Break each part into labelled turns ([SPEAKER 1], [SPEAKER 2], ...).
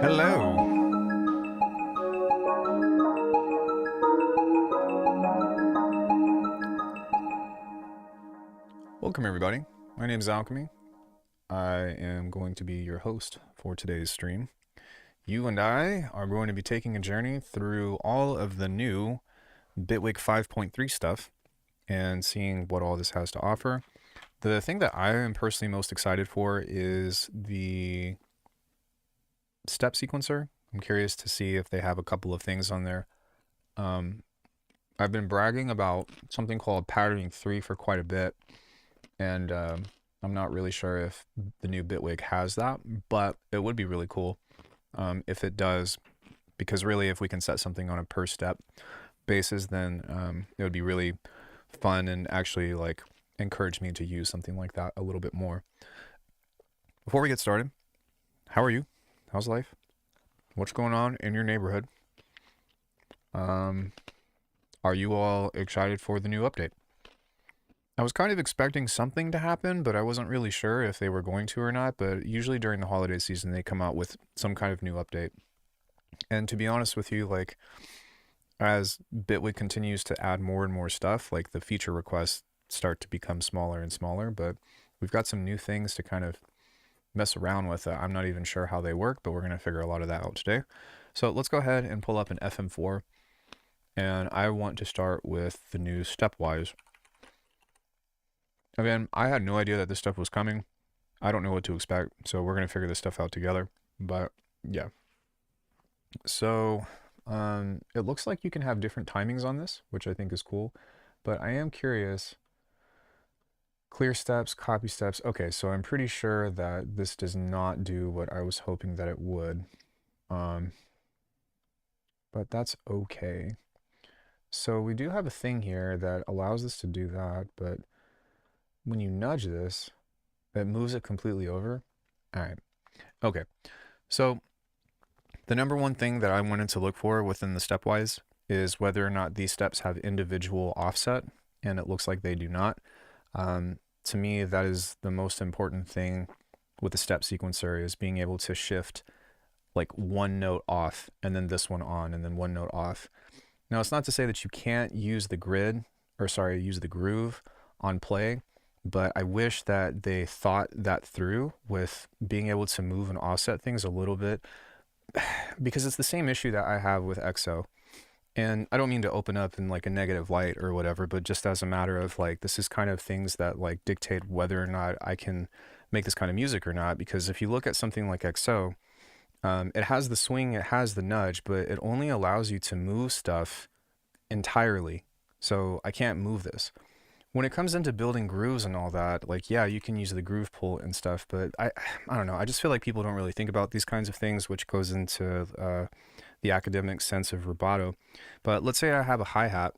[SPEAKER 1] Hello. Welcome everybody. My name is Alckemy. I am going to be your host for today's stream. You and I are going to be taking a journey through all of the new Bitwig 5.3 stuff and seeing what all this has to offer. The thing that I am personally most excited for is the step sequencer. I'm curious to see if they have a couple of things on there. I've been bragging about something called patterning 3 for quite a bit, and I'm not really sure if the new Bitwig has that, but it would be really cool if it does, because really if we can set something on a per step basis, then it would be really fun and actually like encourage me to use something like that a little bit more. Before we get started, how are you? How's life? What's going on in your neighborhood? Are you all excited for the new update? I was kind of expecting something to happen, but I wasn't really sure if they were going to or not. But usually during the holiday season, they come out with some kind of new update. And to be honest with you, like as Bitwig continues to add more and more stuff, like the feature requests start to become smaller and smaller, but we've got some new things to kind of mess around with. I'm not even sure how they work, but we're going to figure a lot of that out today. So let's go ahead and pull up an FM4, and I want to start with the new stepwise. Again, I had no idea that this stuff was coming. I don't know what to expect, so we're going to figure this stuff out together. But yeah, so it looks like you can have different timings on this, which I think is cool, but I am curious. Clear steps, copy steps. Okay, so I'm pretty sure that this does not do what I was hoping that it would. But that's okay. So we do have a thing here that allows us to do that, but when you nudge this, it moves it completely over. All right. Okay. So the number one thing that I wanted to look for within the stepwise is whether or not these steps have individual offset, and it looks like they do not. To me, that is the most important thing with the step sequencer, is being able to shift like one note off and then this one on and then one note off. Now, it's not to say that you can't use the grid, or sorry, use the groove on play, but I wish that they thought that through with being able to move and offset things a little bit, because it's the same issue that I have with EXO. And I don't mean to open up in like a negative light or whatever, but just as a matter of like, this is kind of things that like dictate whether or not I can make this kind of music or not. Because if you look at something like EXO, it has the swing, it has the nudge, but it only allows you to move stuff entirely. So I can't move this. When it comes into building grooves and all that, like, yeah, you can use the groove pull and stuff, but I don't know. I just feel like people don't really think about these kinds of things, which goes into the academic sense of rubato. But let's say I have a hi-hat,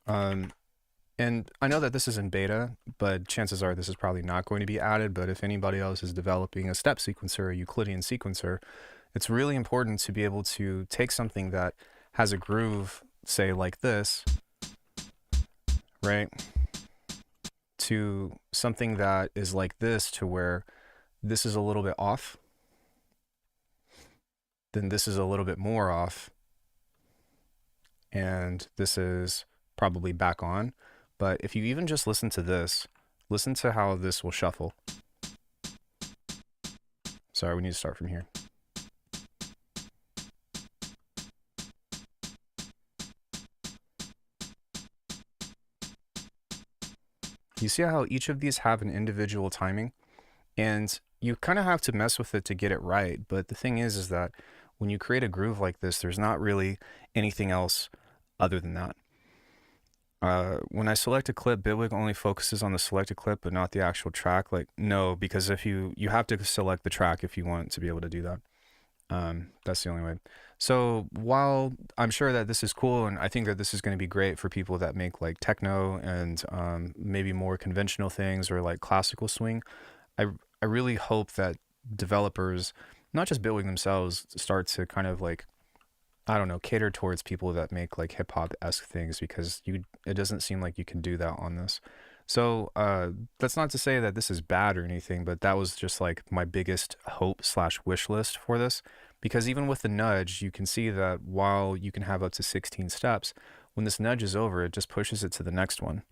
[SPEAKER 1] and I know that this is in beta, but chances are this is probably not going to be added. But if anybody else is developing a step sequencer, a Euclidean sequencer, it's really important to be able to take something that has a groove, say like this, right, to something that is like this, to where this is a little bit off, then this is a little bit more off, and this is probably back on. But if you even just listen to this, listen to how this will shuffle. Sorry, we need to start from here. You see how each of these have an individual timing? And you kind of have to mess with it to get it right. But the thing is that when you create a groove like this, there's not really anything else other than that. When I select a clip, Bitwig only focuses on the selected clip, but not the actual track. Like, no, because if you have to select the track if you want to be able to do that. That's the only way. So while I'm sure that this is cool, and I think that this is going to be great for people that make like techno and maybe more conventional things, or like classical swing, I really hope that developers, not just Bitwig themselves, start to kind of like, I don't know, cater towards people that make like hip hop-esque things, because it doesn't seem like you can do that on this. So that's not to say that this is bad or anything, but that was just like my biggest hope slash wish list for this. Because even with the nudge, you can see that while you can have up to 16 steps, when this nudge is over, it just pushes it to the next one.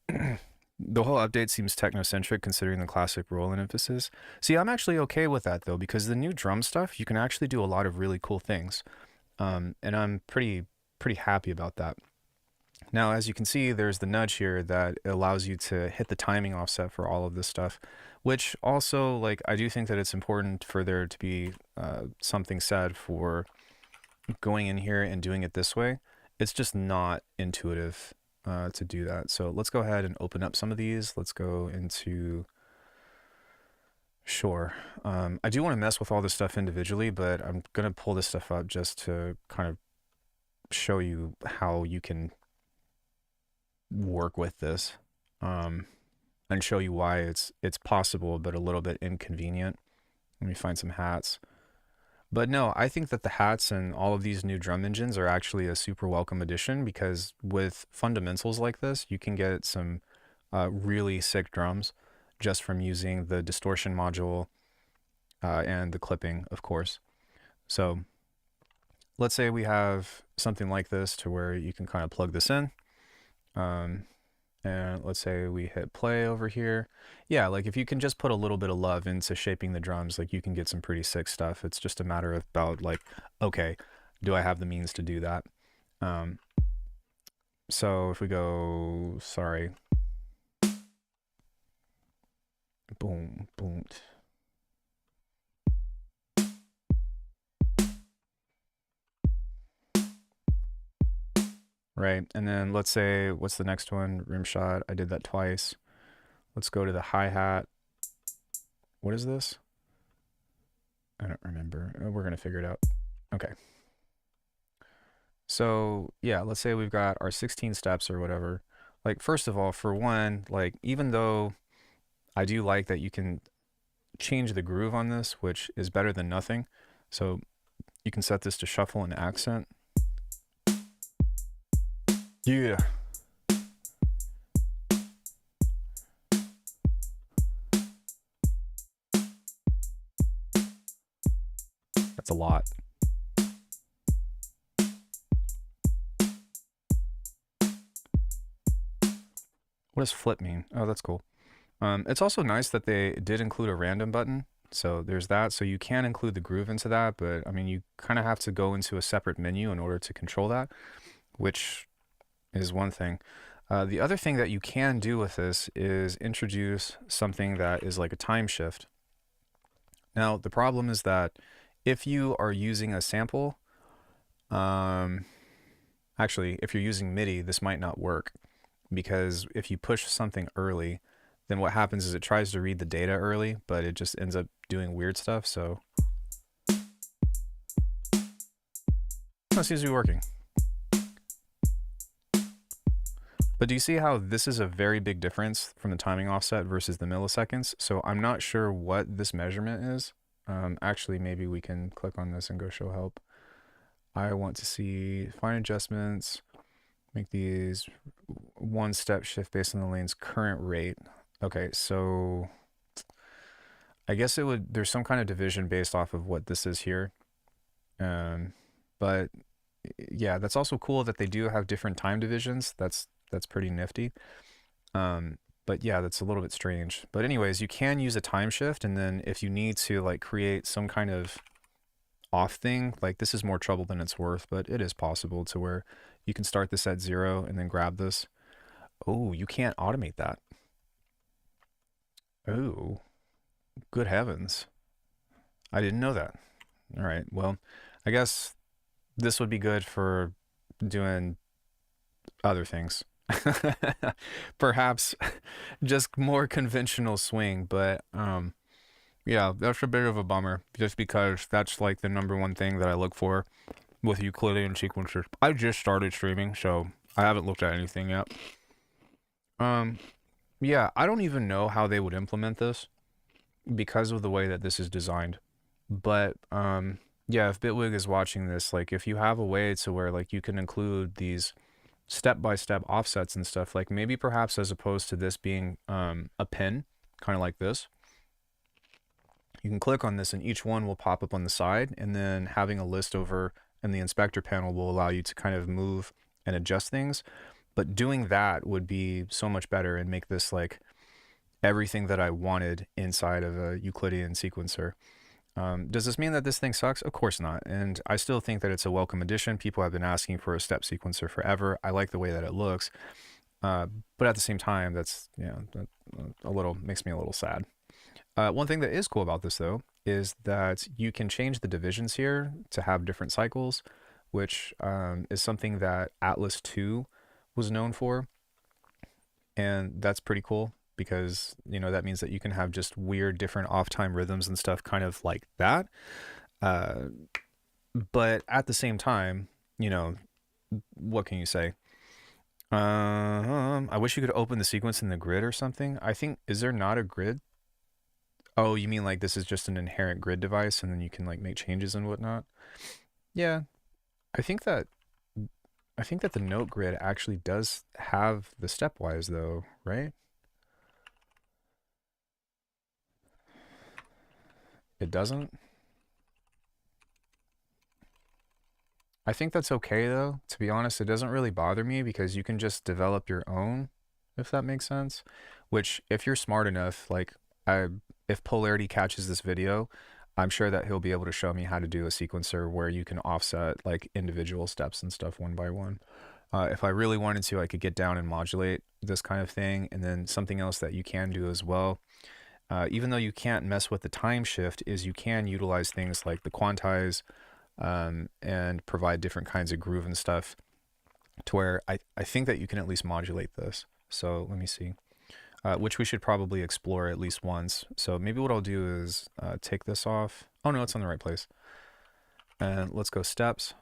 [SPEAKER 1] The whole update seems technocentric considering the classic roll and emphasis. See, I'm actually okay with that though, because the new drum stuff, you can actually do a lot of really cool things. And I'm pretty happy about that. Now, as you can see, there's the nudge here that allows you to hit the timing offset for all of this stuff, which also, like, I do think that it's important for there to be something said for going in here and doing it this way. It's just not intuitive to do that. So let's go ahead and open up some of these. Let's go into, sure. I do want to mess with all this stuff individually, but I'm going to pull this stuff up just to kind of show you how you can work with this, and show you why it's possible, but a little bit inconvenient. Let me find some hats. But no, I think that the hats and all of these new drum engines are actually a super welcome addition, because with fundamentals like this, you can get some really sick drums just from using the distortion module and the clipping, of course. So let's say we have something like this to where you can kind of plug this in. And let's say we hit play over here. Yeah, like if you can just put a little bit of love into shaping the drums, like you can get some pretty sick stuff. It's just a matter of about like, okay, do I have the means to do that? So if we go, sorry, boom, boom. Right, and then let's say, what's the next one? Rim shot, I did that twice. Let's go to the hi-hat. What is this? I don't remember. We're gonna figure it out. Okay. So yeah, let's say we've got our 16 steps or whatever. Like, first of all, for one, like, even though I do like that you can change the groove on this, which is better than nothing. So you can set this to shuffle and accent. Yeah. That's a lot. What does flip mean? Oh, that's cool. It's also nice that they did include a random button. So there's that. So you can include the groove into that, but I mean, you kind of have to go into a separate menu in order to control that, which is one thing. The other thing that you can do with this is introduce something that is like a time shift. Now, the problem is that if you are using a sample, actually, if you're using MIDI, this might not work, because if you push something early, then what happens is it tries to read the data early, but it just ends up doing weird stuff. So that seems to be working. But do you see how this is a very big difference from the timing offset versus the milliseconds? So I'm not sure what this measurement is. Actually, maybe we can click on this and go show help. I want to see fine adjustments, make these one step shift based on the lane's current rate. Okay, so I guess there's some kind of division based off of what this is here. But yeah, that's also cool that they do have different time divisions. That's pretty nifty. But yeah, that's a little bit strange. But anyways, you can use a time shift, and then if you need to like create some kind of off thing, like this is more trouble than it's worth, but it is possible to where you can start this at 0 and then grab this. Oh, you can't automate that. Oh, good heavens. I didn't know that. All right, well, I guess this would be good for doing other things. Perhaps just more conventional swing, but yeah, that's a bit of a bummer, just because that's like the #1 thing that I look for with Euclidean sequencers. I just started streaming, so I haven't looked at anything yet. Yeah, I don't even know how they would implement this because of the way that this is designed. But yeah, if Bitwig is watching this, like if you have a way to where like you can include these step-by-step offsets and stuff, like maybe perhaps as opposed to this being a pin, kind of like this, you can click on this and each one will pop up on the side, and then having a list over in the inspector panel will allow you to kind of move and adjust things. But doing that would be so much better and make this like everything that I wanted inside of a Euclidean sequencer. Does this mean that this thing sucks? Of course not. And I still think that it's a welcome addition. People have been asking for a step sequencer forever. I like the way that it looks. But at the same time, that's, you know, that makes me a little sad. One thing that is cool about this though, is that you can change the divisions here to have different cycles, which is something that Atlas 2 was known for. And that's pretty cool, because you know that means that you can have just weird different off time rhythms and stuff kind of like that, but at the same time, you know, what can you say? I wish you could open the sequence in the grid or something. I think, is there not a grid? Oh, you mean like this is just an inherent grid device and then you can like make changes and whatnot? Yeah, I think that the note grid actually does have the stepwise though, right? It doesn't? I think that's okay though. To be honest, it doesn't really bother me because you can just develop your own, if that makes sense. Which, if you're smart enough, like if Polarity catches this video, I'm sure that he'll be able to show me how to do a sequencer where you can offset like individual steps and stuff one by one. If I really wanted to, I could get down and modulate this kind of thing. And then something else that you can do as well, even though you can't mess with the time shift, is you can utilize things like the quantize, and provide different kinds of groove and stuff to where I think that you can at least modulate this. So let me see, which we should probably explore at least once. So maybe what I'll do is take this off. Oh no, it's in the right place. And let's go steps.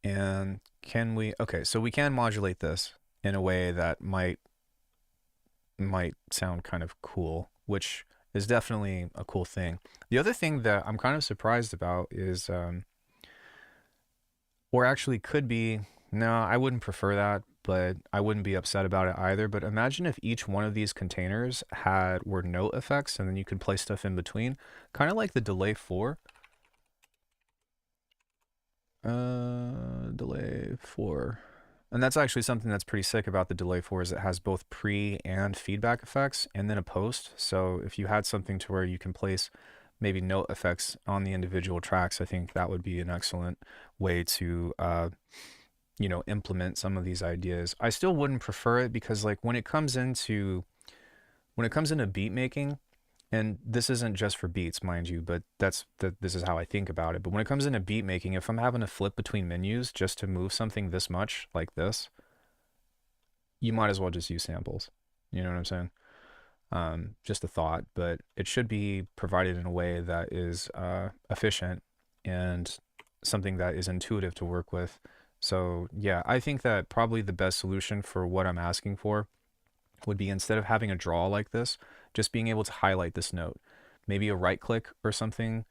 [SPEAKER 1] And can we, okay, so we can modulate this in a way that might sound kind of cool, which is definitely a cool thing. The other thing that I'm kind of surprised about is, or actually could be, no, I wouldn't prefer that, but I wouldn't be upset about it either. But imagine if each one of these containers were note effects, and then you could play stuff in between, kind of like the Delay 4. Delay 4. And that's actually something that's pretty sick about the delay 4 is it has both pre and feedback effects and then a post. So if you had something to where you can place maybe note effects on the individual tracks, I think that would be an excellent way to you know, implement some of these ideas. I still wouldn't prefer it because like when it comes into beat making, and this isn't just for beats, mind you, but this is how I think about it. But when it comes into beat making, if I'm having to flip between menus just to move something this much like this, you might as well just use samples. You know what I'm saying? Just a thought, but it should be provided in a way that is efficient and something that is intuitive to work with. So yeah, I think that probably the best solution for what I'm asking for would be instead of having a draw like this, just being able to highlight this note. Maybe a right click or something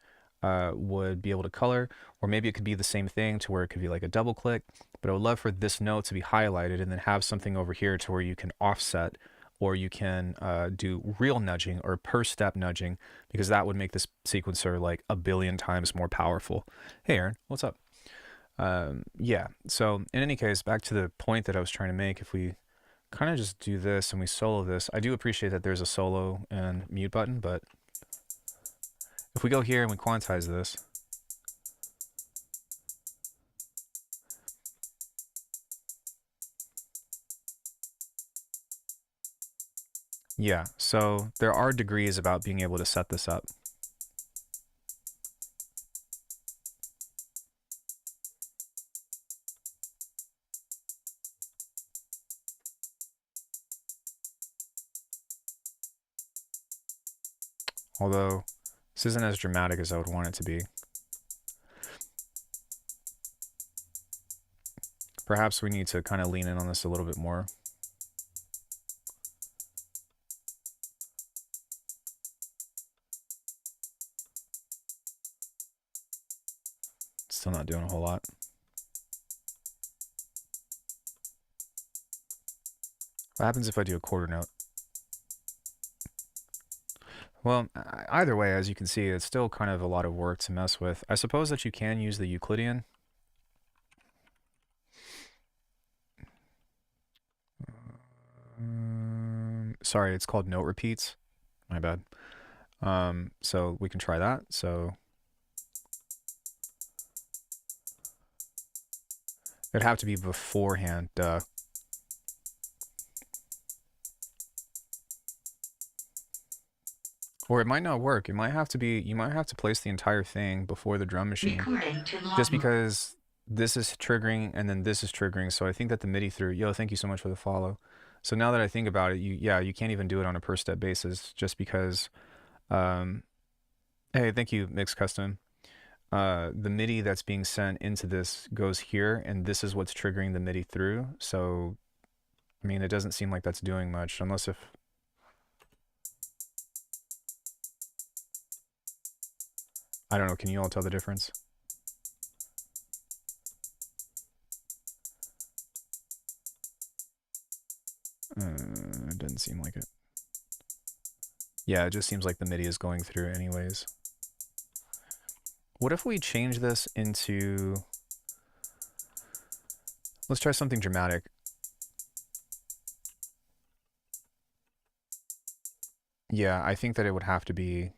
[SPEAKER 1] would be able to color, or maybe it could be the same thing to where it could be like a double click, but I would love for this note to be highlighted and then have something over here to where you can offset or you can do real nudging or per step nudging, because that would make this sequencer like a billion times more powerful. Hey Aaron, what's up? Yeah, so in any case, back to the point that I was trying to make, if we kind of just do this and we solo this, I do appreciate that there's a solo and mute button, but if we go here and we quantize this, yeah, so there are degrees about being able to set this up. Although this isn't as dramatic as I would want it to be. Perhaps we need to kind of lean in on this a little bit more. Still not doing a whole lot. What happens if I do a quarter note? Well, either way, as you can see, it's still kind of a lot of work to mess with. I suppose that you can use the Euclidean. Sorry, it's called note repeats. My bad. So we can try that. So it'd have to be beforehand, duh. Or it might not work. It might have to be, you might have to place the entire thing before the drum machine. Just because this is triggering and then this is triggering. So I think that the MIDI through, yo, thank you so much for the follow. So now that I think about it, you can't even do it on a per step basis just because, hey, thank you, Mix Custom. The MIDI that's being sent into this goes here, and this is what's triggering the MIDI through. So, I mean, it doesn't seem like that's doing much, unless if... I don't know, can you all tell the difference? It doesn't seem like it. Yeah, it just seems like the MIDI is going through anyways. What if we change this into... Let's try something dramatic. Yeah, I think that it would have to be...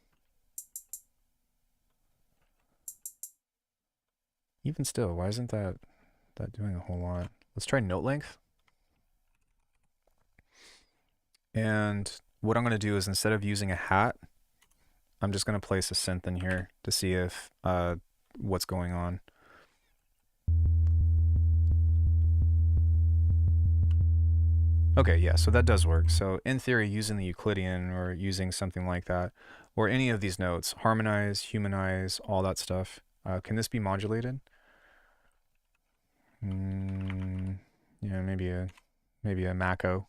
[SPEAKER 1] Even still, why isn't that doing a whole lot? Let's try note length. And what I'm going to do is instead of using a hat, I'm just going to place a synth in here to see if what's going on. Okay, yeah, so that does work. So in theory, using the Euclidean or using something like that, or any of these notes, harmonize, humanize, all that stuff, can this be modulated? Yeah, maybe a Mako.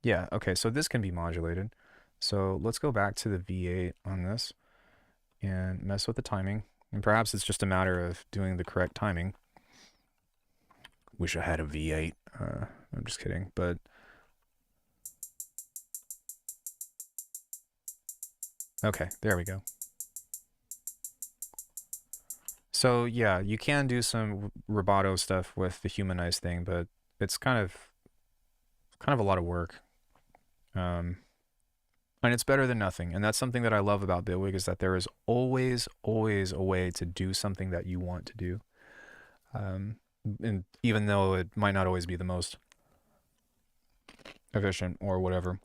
[SPEAKER 1] Yeah, okay, so this can be modulated. So let's go back to the V8 on this and mess with the timing. And perhaps it's just a matter of doing the correct timing. Wish I had a V8. I'm just kidding, but... Okay, there we go. So yeah, you can do some rubato stuff with the humanized thing, but it's kind of a lot of work. Um, and it's better than nothing. And that's something that I love about Bitwig is that there is always, always a way to do something that you want to do. Um, and even though it might not always be the most efficient or whatever.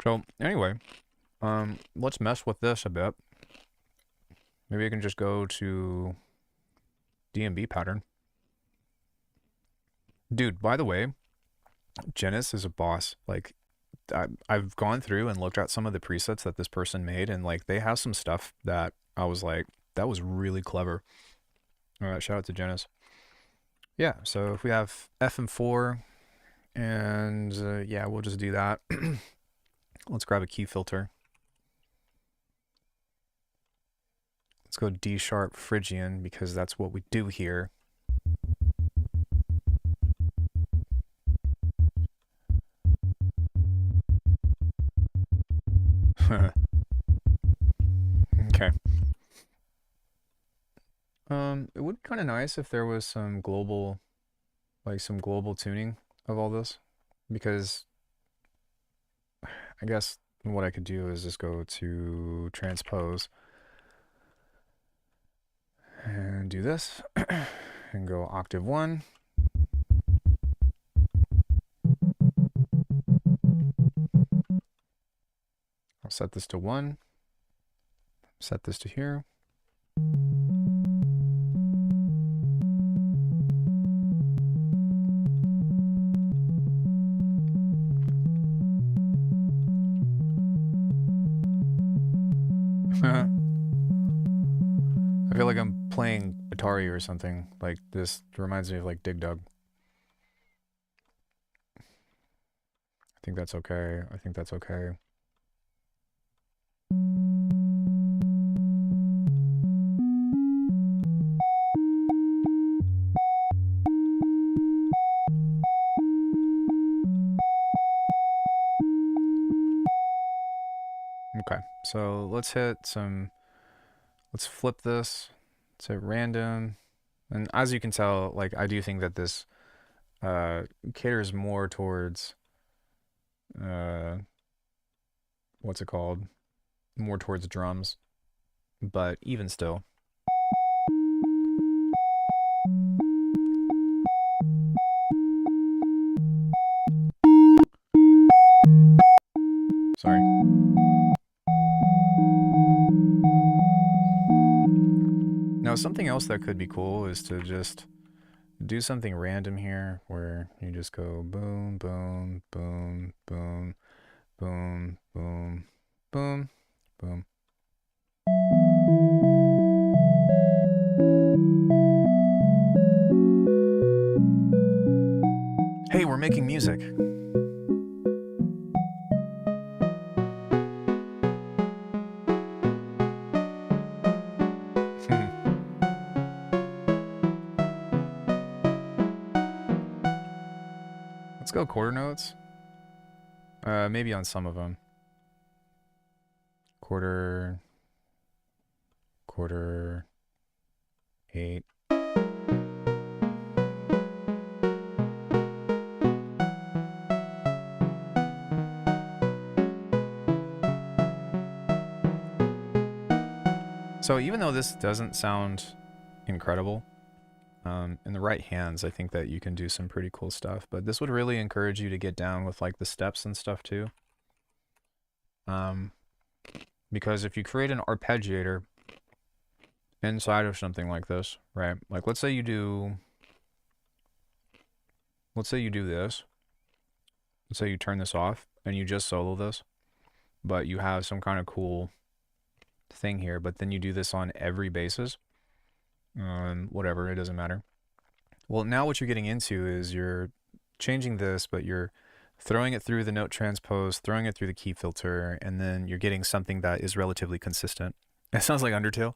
[SPEAKER 1] So anyway, let's mess with this a bit. Maybe I can just go to D&B pattern. Dude, by the way, Genesis is a boss. Like, I've gone through and looked at some of the presets that this person made, and like they have some stuff that I was like, that was really clever. All right, shout out to Genesis. Yeah, so if we have FM4, and yeah, we'll just do that. Let's grab a key filter. Let's go D sharp Phrygian because that's what we do here. Okay. It would be kind of nice if there was some global, like some global tuning of all this, because I guess what I could do is just go to transpose and do this and go octave 1. I'll set this to 1, set this to here. I feel like I'm playing Atari or something. Like this reminds me of like Dig Dug. I think that's okay. I think that's okay. Okay, so let's flip this to random. And as you can tell, like I do think that this caters more towards what's it called? More towards drums, but even still. Sorry. Now, something else that could be cool is to just do something random here where you just go boom, boom, boom, boom, boom, boom, boom, boom. Hey, we're making music. Let's go quarter notes. Maybe on some of them. Quarter, 8. So even though this doesn't sound incredible, in the right hands, I think that you can do some pretty cool stuff. But this would really encourage you to get down with like the steps and stuff too. Because if you create an arpeggiator inside of something like this, right? Like let's say you do this. Let's say you turn this off and you just solo this, but you have some kind of cool thing here, but then you do this on every basis. Whatever, it doesn't matter. Well, now what you're getting into is you're changing this, but you're throwing it through the note transpose, throwing it through the key filter, and then you're getting something that is relatively consistent. It sounds like Undertale.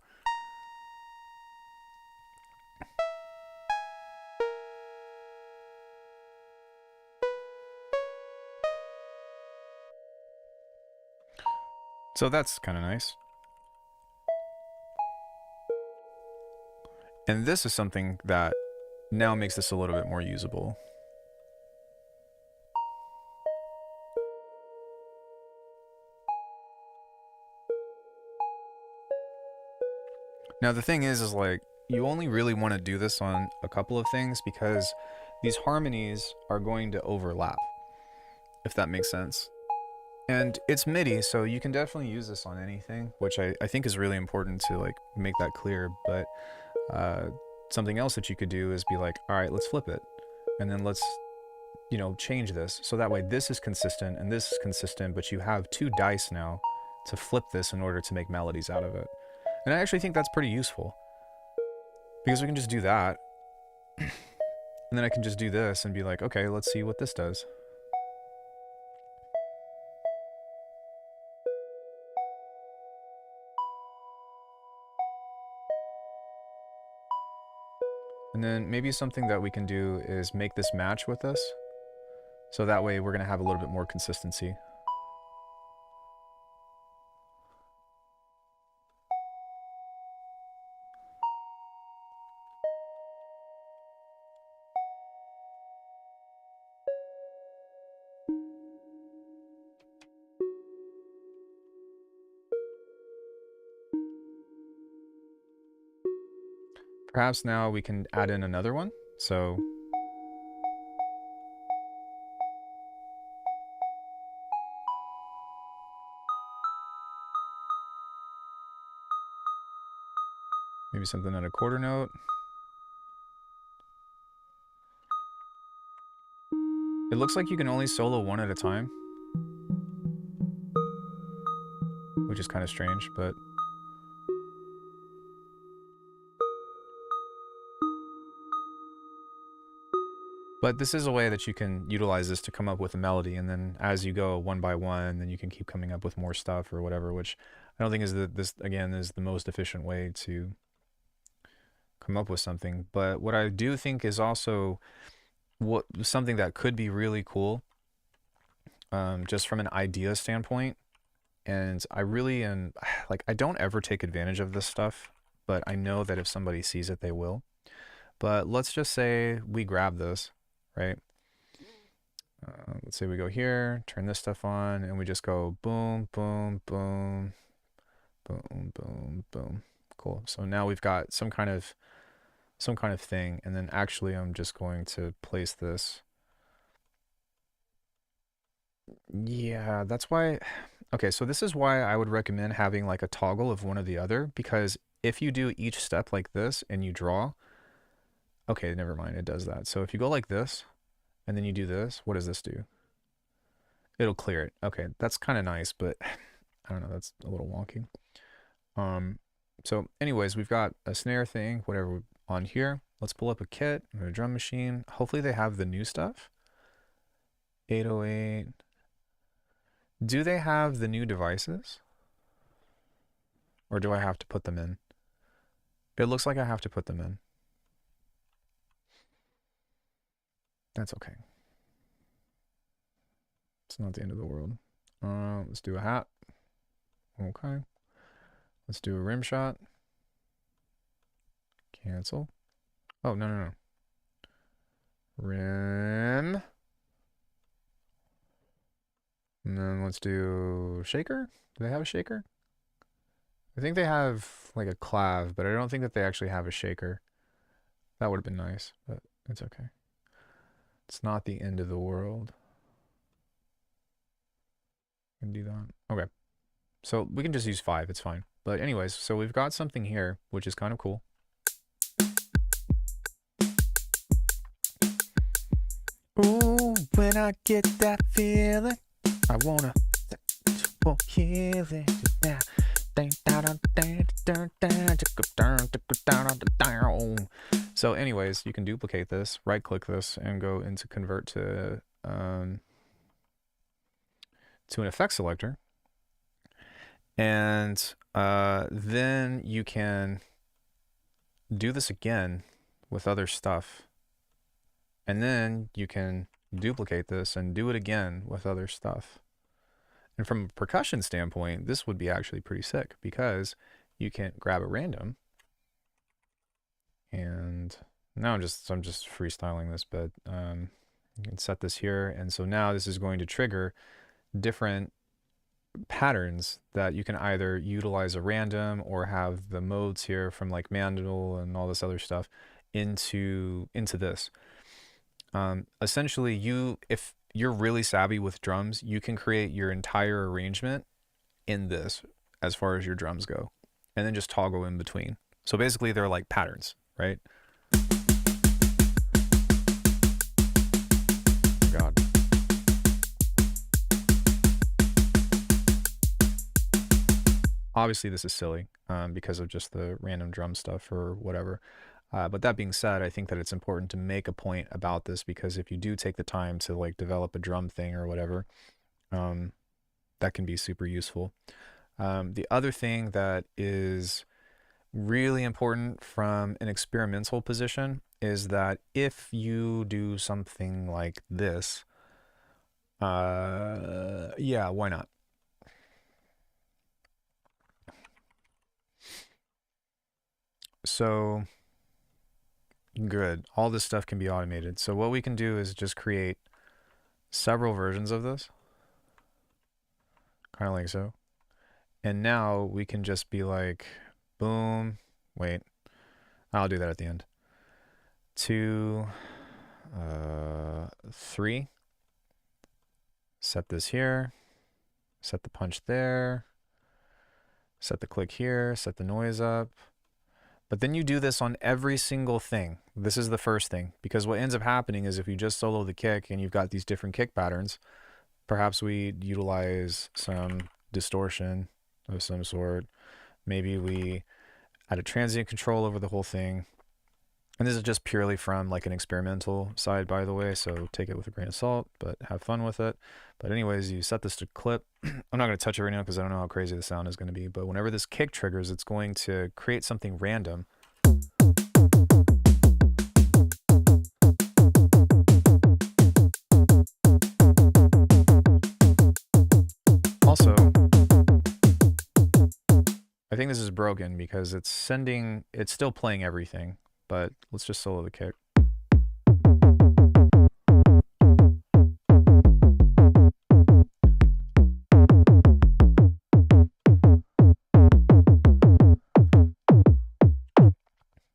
[SPEAKER 1] So that's kind of nice. And this is something that now makes this a little bit more usable. Now the thing is like, you only really want to do this on a couple of things because these harmonies are going to overlap, if that makes sense. And it's MIDI, so you can definitely use this on anything, which I think is really important to like make that clear. But something else that you could do is be like, all right, let's flip it. And then let's, you know, change this. So that way this is consistent and this is consistent, but you have two dice now to flip this in order to make melodies out of it. And I actually think that's pretty useful because we can just do that. And then I can just do this and be like, okay, let's see what this does. And then maybe something that we can do is make this match with this. So that way we're going to have a little bit more consistency. Perhaps now we can add in another one. So maybe something at a quarter note. It looks like you can only solo one at a time, which is kind of strange, but this is a way that you can utilize this to come up with a melody, and then as you go one by one, then you can keep coming up with more stuff or whatever, which I don't think is this again is the most efficient way to come up with something. But what I do think is also something that could be really cool, just from an idea standpoint. And I really am like, I don't ever take advantage of this stuff, but I know that if somebody sees it, they will. But let's just say we grab this, right? Let's say we go here, turn this stuff on, and we just go boom, boom, boom, boom, boom, boom. Cool. So now we've got some kind of thing, and then actually I'm just going to place this. Yeah, that's why. Okay, so this is why I would recommend having like a toggle of one or the other, because if you do each step like this and you draw, okay, never mind, it does that. So if you go like this and then you do this, what does this do? It'll clear it. Okay, that's kind of nice, but I don't know, that's a little wonky. So anyways, we've got a snare thing, whatever on here. Let's pull up a kit, a drum machine. Hopefully they have the new stuff. 808. Do they have the new devices? Or do I have to put them in? It looks like I have to put them in. That's okay. It's not the end of the world. Let's do a hat. Okay. Let's do a rim shot. Cancel. Oh, no. Rim. And then let's do shaker. Do they have a shaker? I think they have like a clav, but I don't think that they actually have a shaker. That would have been nice, but it's okay. It's not the end of the world. I can do that. Okay. So we can just use 5, it's fine. But anyways, so we've got something here, which is kind of cool. Ooh, when I get that feeling, I wanna heal it now. So anyways, you can duplicate this, right click this, and go into convert to an effect selector. And then you can do this again with other stuff. And then you can duplicate this and do it again with other stuff. And from a percussion standpoint, this would be actually pretty sick because you can grab a random And now I'm just freestyling this, but you can set this here. And so now this is going to trigger different patterns that you can either utilize a random or have the modes here from like manual and all this other stuff into this. Essentially, if you're really savvy with drums, you can create your entire arrangement in this as far as your drums go, and then just toggle in between. So basically, they're like patterns, right? God. Obviously, this is silly because of just the random drum stuff or whatever. But that being said, I think that it's important to make a point about this, because if you do take the time to like develop a drum thing or whatever, that can be super useful. The other thing that is really important from an experimental position is that if you do something like this, yeah, why not? So good. All this stuff can be automated. So what we can do is just create several versions of this, kind of like so. And now we can just be like, boom, wait, I'll do that at the end. 2, 3, set this here, set the punch there, set the click here, set the noise up. But then you do this on every single thing. This is the first thing, because what ends up happening is if you just solo the kick and you've got these different kick patterns, perhaps we utilize some distortion of some sort. Maybe we add a transient control over the whole thing. And this is just purely from like an experimental side, by the way, so take it with a grain of salt, but have fun with it. But anyways, you set this to clip. I'm not going to touch it right now because I don't know how crazy the sound is going to be, but whenever this kick triggers, it's going to create something random. Also, I think this is broken because it's still playing everything, but let's just solo the kick.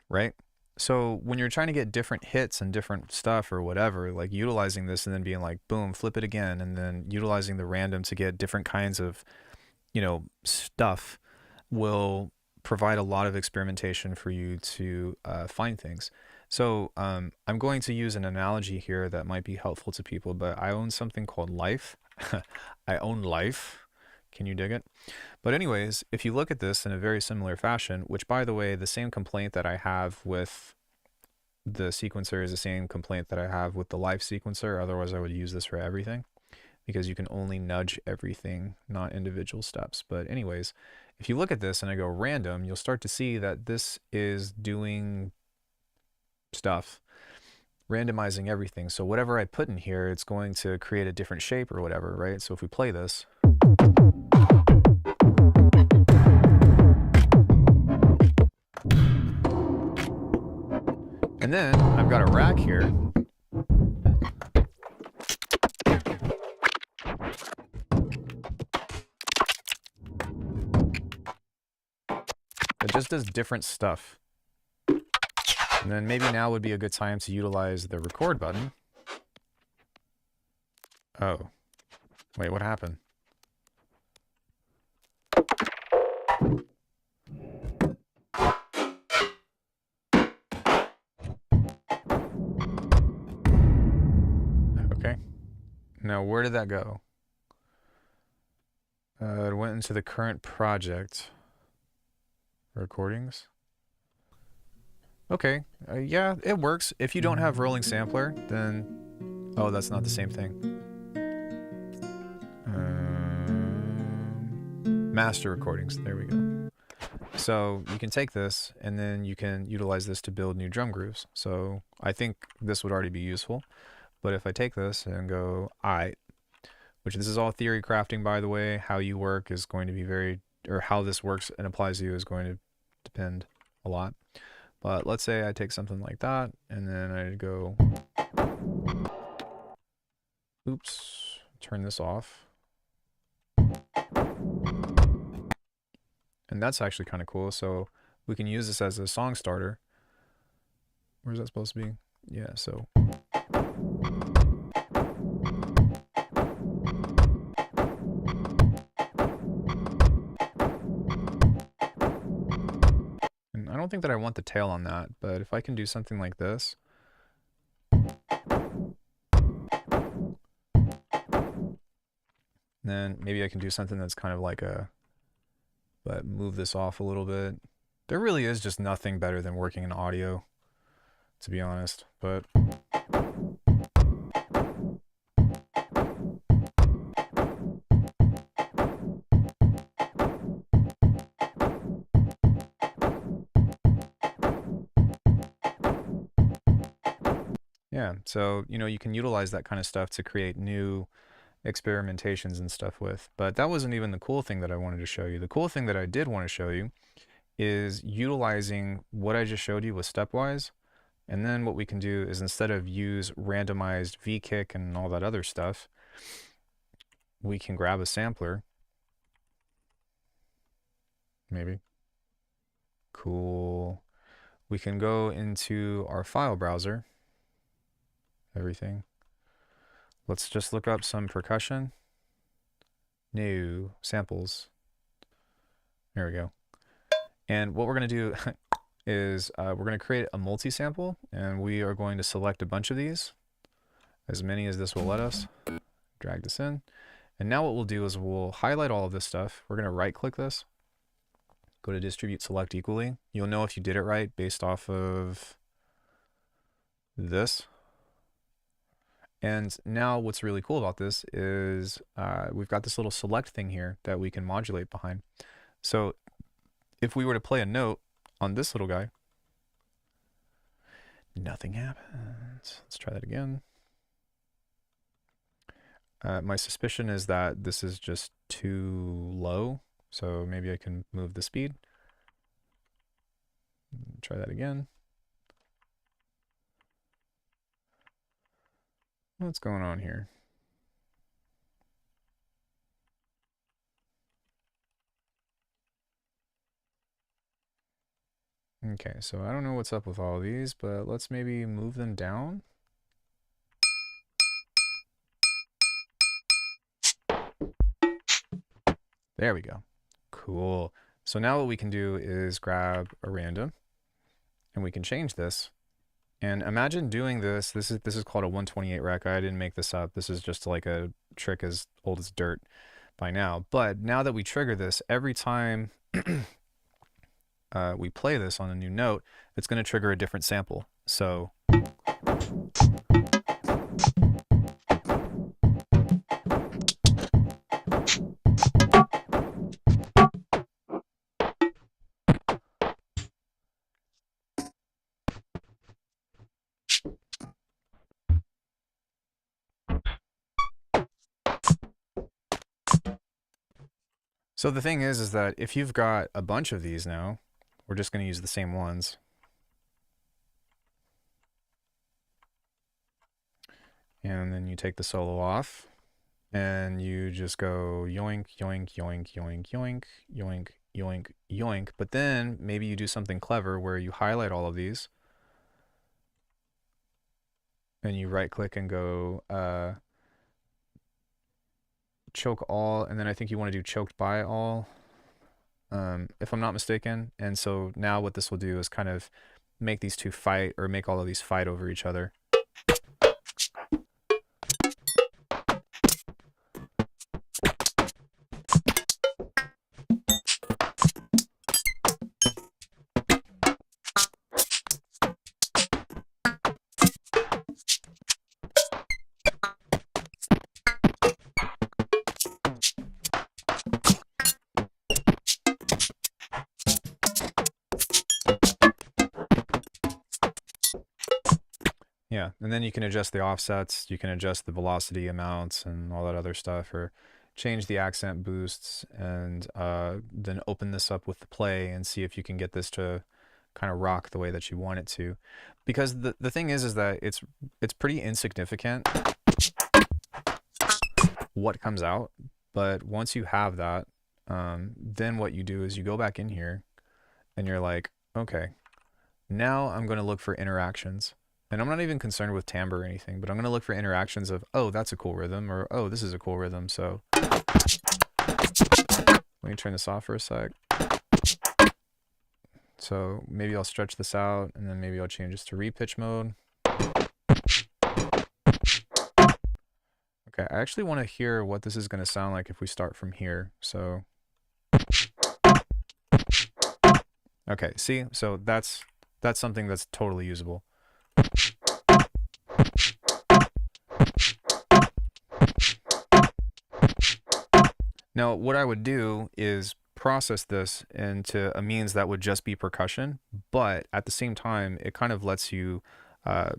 [SPEAKER 1] Right? So when you're trying to get different hits and different stuff or whatever, like utilizing this and then being like, boom, flip it again, and then utilizing the random to get different kinds of, stuff will provide a lot of experimentation for you to find things. So I'm going to use an analogy here that might be helpful to people, but I own something called life. I own life. Can you dig it? But anyways, if you look at this in a very similar fashion, which by the way, the same complaint that I have with the sequencer is the same complaint that I have with the live sequencer. Otherwise, I would use this for everything, because you can only nudge everything, not individual steps. But anyways, if you look at this and I go random, you'll start to see that this is doing stuff, randomizing everything. So whatever I put in here, it's going to create a different shape or whatever, right? So if we play this, and then I've got a rack here. It just does different stuff. And then maybe now would be a good time to utilize the record button. Oh, wait, what happened? Okay. Now, where did that go? It went into the current project. Recordings. Okay, yeah, it works. If you don't have rolling sampler, then... Oh, that's not the same thing. Master recordings, there we go. So you can take this and then you can utilize this to build new drum grooves. So I think this would already be useful. But if I take this and go, alright, which this is all theory crafting, by the way, how you work is going to be how this works and applies to you is going to depend a lot. But let's say I take something like that, and then I go, oops, turn this off. And that's actually kind of cool. So we can use this as a song starter. Where's that supposed to be? Yeah, so. And I don't think that I want the tail on that, but if I can do something like this. Then maybe I can do something that's kind of like a, but move this off a little bit. There really is just nothing better than working in audio, to be honest, but. Yeah, so, you know, you can utilize that kind of stuff to create new experimentations and stuff with. But that wasn't even the cool thing that I wanted to show you. The cool thing that I did want to show you is utilizing what I just showed you with stepwise. And then what we can do is, instead of use randomized V-kick and all that other stuff, we can grab a sampler. Maybe. Cool. We can go into our file browser. Everything. Let's just look up some percussion. New samples. There we go. And what we're going to do is we're going to create a multi-sample, and we are going to select a bunch of these, as many as this will let us. Drag this in. And now what we'll do is we'll highlight all of this stuff. We're going to right-click this. Go to Distribute Select Equally. You'll know if you did it right based off of this. And now what's really cool about this is we've got this little select thing here that we can modulate behind. So if we were to play a note on this little guy, nothing happens. Let's try that again. My suspicion is that this is just too low, so maybe I can move the speed. Try that again. What's going on here? Okay, so I don't know what's up with all of these, but let's maybe move them down. There we go. Cool. So now what we can do is grab a random, and we can change this. And imagine doing this. This is called a 128 rec. I didn't make this up. This is just like a trick as old as dirt by now. But now that we trigger this, every time we play this on a new note, it's going to trigger a different sample. So So the thing is that if you've got a bunch of these now, we're just going to use the same ones. And then you take the solo off, and you just go yoink, yoink, yoink, yoink, yoink, yoink, yoink, yoink. But then maybe you do something clever where you highlight all of these, and you right click and go choke all, and then I think you want to do choked by all, if I'm not mistaken. And so now what this will do is kind of make these two fight, or make all of these fight over each other. Yeah, and then you can adjust the offsets, you can adjust the velocity amounts and all that other stuff, or change the accent boosts, and then open this up with the play and see if you can get this to kind of rock the way that you want it to. Because the thing is that it's pretty insignificant what comes out, but once you have that, then what you do is you go back in here and you're like, okay, now I'm going to look for interactions. And I'm not even concerned with timbre or anything, but I'm going to look for interactions of, oh, that's a cool rhythm, or oh, this is a cool rhythm. So let me turn this off for a sec. So maybe I'll stretch this out, and then maybe I'll change this to repitch mode. Okay, I actually want to hear what this is going to sound like if we start from here. So, okay, see, so that's something that's totally usable. Now, what I would do is process this into a means that would just be percussion, but at the same time, it kind of lets you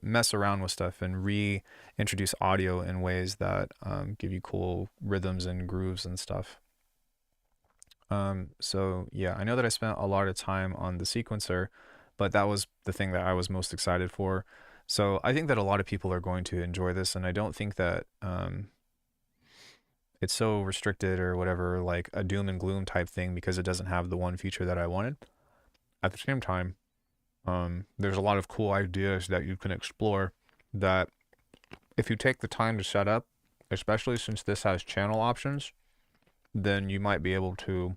[SPEAKER 1] mess around with stuff and reintroduce audio in ways that give you cool rhythms and grooves and stuff. So yeah, I know that I spent a lot of time on the sequencer, but that was the thing that I was most excited for. So I think that a lot of people are going to enjoy this, and I don't think that it's so restricted or whatever, like a doom and gloom type thing, because it doesn't have the one feature that I wanted. At the same time, there's a lot of cool ideas that you can explore that if you take the time to set up, especially since this has channel options, then you might be able to,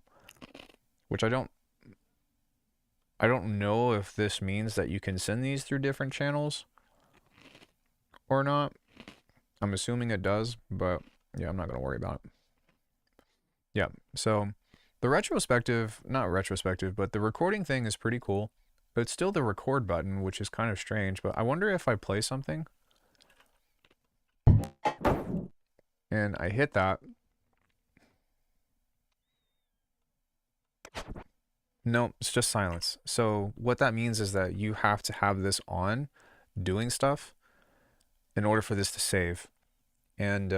[SPEAKER 1] which I don't know if this means that you can send these through different channels or not. I'm assuming it does, but yeah, I'm not going to worry about it. Yeah, so the retrospective, not retrospective, but the recording thing is pretty cool. But it's still the record button, which is kind of strange. But I wonder if I play something and I hit that. No, it's just silence. So what that means is that you have to have this on doing stuff in order for this to save. And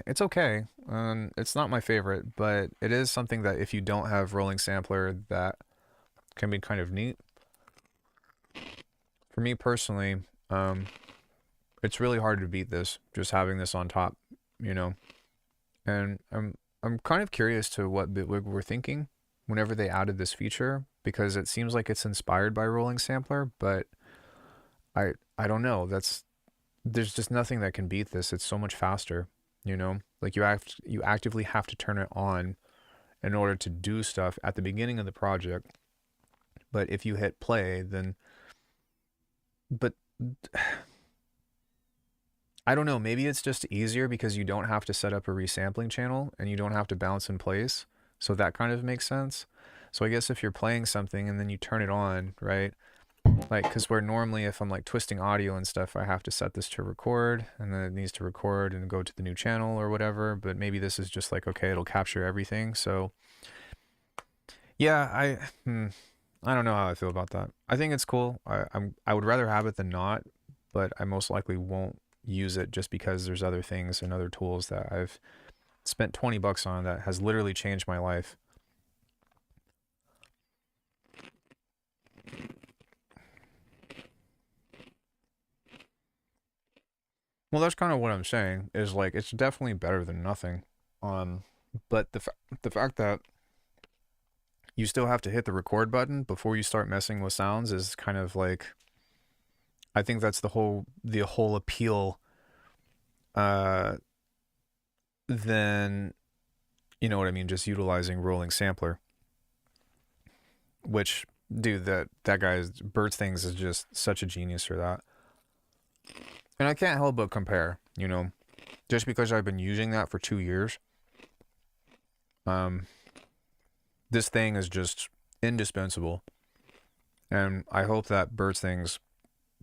[SPEAKER 1] it's okay. It's not my favorite, but it is something that if you don't have rolling sampler, that can be kind of neat. For me personally, it's really hard to beat this, just having this on top, you know. And I'm kind of curious to what Bitwig were thinking whenever they added this feature, because it seems like it's inspired by rolling sampler, but I don't know. There's just nothing that can beat this. It's so much faster, you know. Like you actively have to turn it on in order to do stuff at the beginning of the project. But if you hit play, then but I don't know, maybe it's just easier because you don't have to set up a resampling channel and you don't have to bounce in place. So that kind of makes sense. So I guess if you're playing something and then you turn it on, right? Like, because where normally if I'm like twisting audio and stuff, I have to set this to record and then it needs to record and go to the new channel or whatever. But maybe this is just like, okay, it'll capture everything. So yeah, I don't know how I feel about that. I think it's cool. I would rather have it than not, but I most likely won't use it just because there's other things and other tools that I've spent 20 bucks on that has literally changed my life. Well, that's kind of what I'm saying, is like it's definitely better than nothing. But the fact that you still have to hit the record button before you start messing with sounds is kind of like, I think that's the whole appeal. Then you know what I mean, just utilizing rolling sampler, which, dude, that guy's Birds Things is just such a genius for that. And I can't help but compare, you know, just because I've been using that for 2 years. This thing is just indispensable. And I hope that Birds Things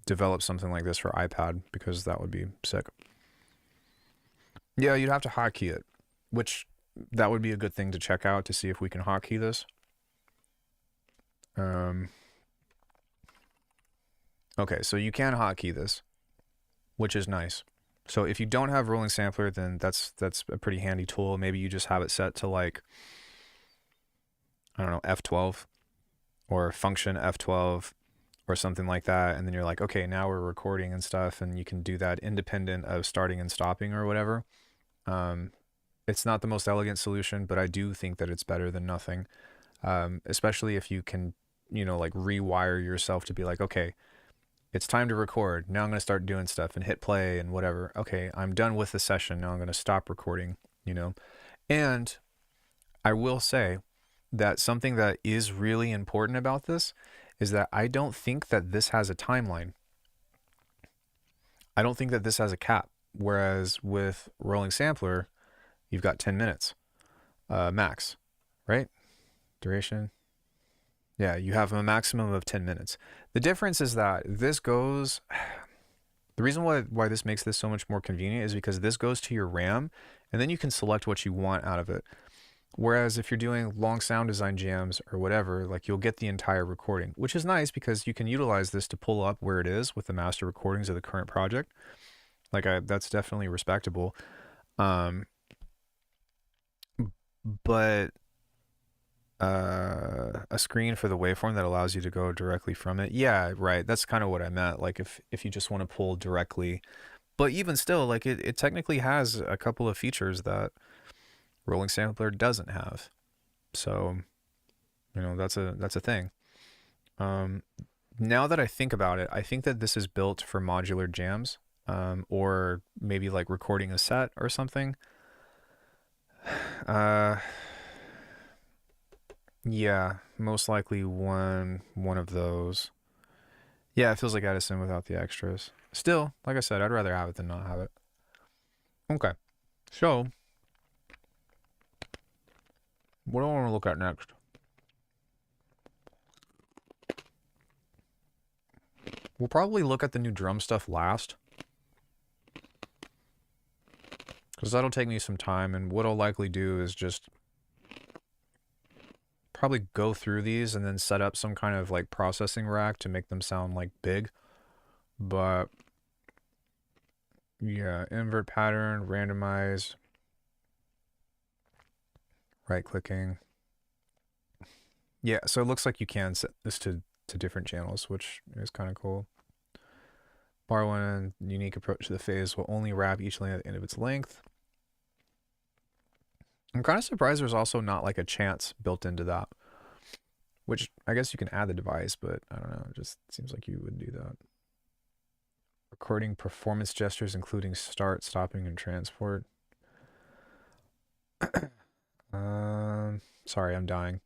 [SPEAKER 1] develops something like this for iPad, because that would be sick. Yeah, you'd have to hotkey it, which that would be a good thing to check out to see if we can hotkey this. Okay, so you can hotkey this, which is nice. So if you don't have rolling sampler, then that's a pretty handy tool. Maybe you just have it set to like, I don't know, F12, or function F12 or something like that, and then you're like, okay, now we're recording and stuff, and you can do that independent of starting and stopping or whatever. It's not the most elegant solution, but I do think that it's better than nothing, especially if you can, like rewire yourself to be like, okay, it's time to record. Now I'm going to start doing stuff and hit play and whatever. Okay, I'm done with the session. Now I'm going to stop recording, And I will say that something that is really important about this is that I don't think that this has a timeline. I don't think that this has a cap. Whereas with rolling sampler, you've got 10 minutes max, right? Duration. Yeah, you have a maximum of 10 minutes. The difference is that this goes... The reason why this makes this so much more convenient is because this goes to your RAM, and then you can select what you want out of it. Whereas if you're doing long sound design jams or whatever, like you'll get the entire recording, which is nice because you can utilize this to pull up where it is with the master recordings of the current project. Like that's definitely respectable. But a screen for the waveform that allows you to go directly from it. Yeah, right. That's kind of what I meant. Like if you just want to pull directly, but even still, like it technically has a couple of features that rolling sampler doesn't have. So, that's a thing. Now that I think about it, I think that this is built for modular jams, or maybe like recording a set or something. Yeah, most likely one of those. Yeah, it feels like Edison without the extras. Still, like I said, I'd rather have it than not have it. Okay, so what do I want to look at next? We'll probably look at the new drum stuff last, because that'll take me some time, and what I'll likely do is just probably go through these and then set up some kind of like processing rack to make them sound like big. But yeah, invert pattern, randomize, right clicking. Yeah, so it looks like you can set this to different channels, which is kind of cool. Bar one, unique approach to the phase will only wrap each lane at the end of its length. I'm kind of surprised there's also not like a chance built into that, which I guess you can add the device, but I don't know. It just seems like you would do that. Recording performance gestures, including start, stopping, and transport. Sorry, I'm dying.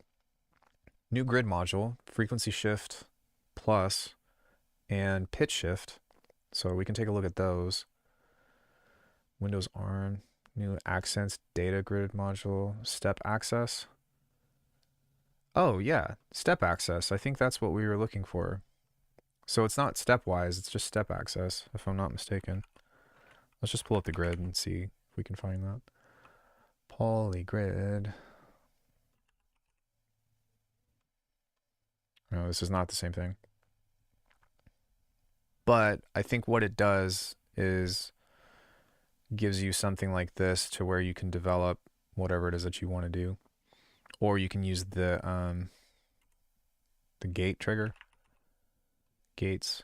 [SPEAKER 1] New grid module, frequency shift plus, and pitch shift. So we can take a look at those. Windows ARM, new accents, data grid module, step access. Oh yeah, step access. I think that's what we were looking for. So it's not stepwise, it's just step access, if I'm not mistaken. Let's just pull up the grid and see if we can find that. Polygrid. No, this is not the same thing. But I think what it does is gives you something like this to where you can develop whatever it is that you want to do. Or you can use the gate trigger. Gates.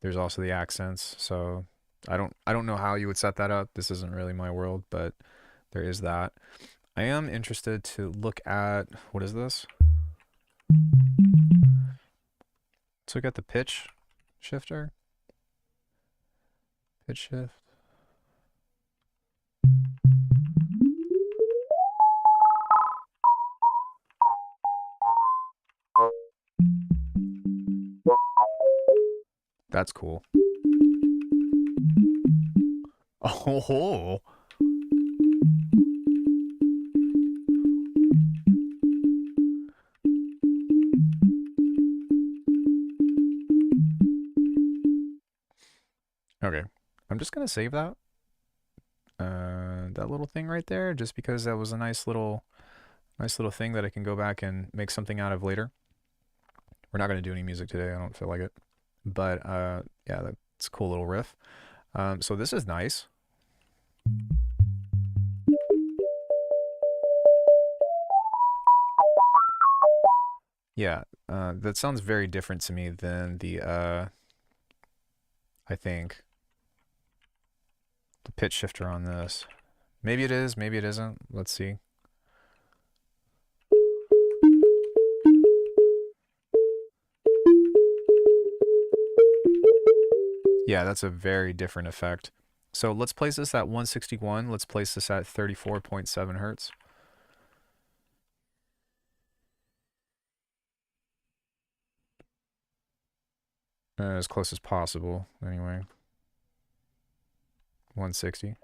[SPEAKER 1] There's also the accents. So I don't know how you would set that up. This isn't really my world, but there is that. I am interested to look at, what is this? Let's look at the pitch shifter. Pitch shift. That's cool. Oh. Okay, I'm just gonna save that. That little thing right there, just because that was a nice little thing that I can go back and make something out of later. We're not gonna do any music today. I don't feel like it. But yeah, that's a cool little riff. So this is nice. Yeah, That sounds very different to me than the, I think, the pitch shifter on this. Maybe it is, maybe it isn't. Let's see. Yeah, that's a very different effect. So let's place this at 161. Let's place this at 34.7 hertz. As close as possible, anyway. 160.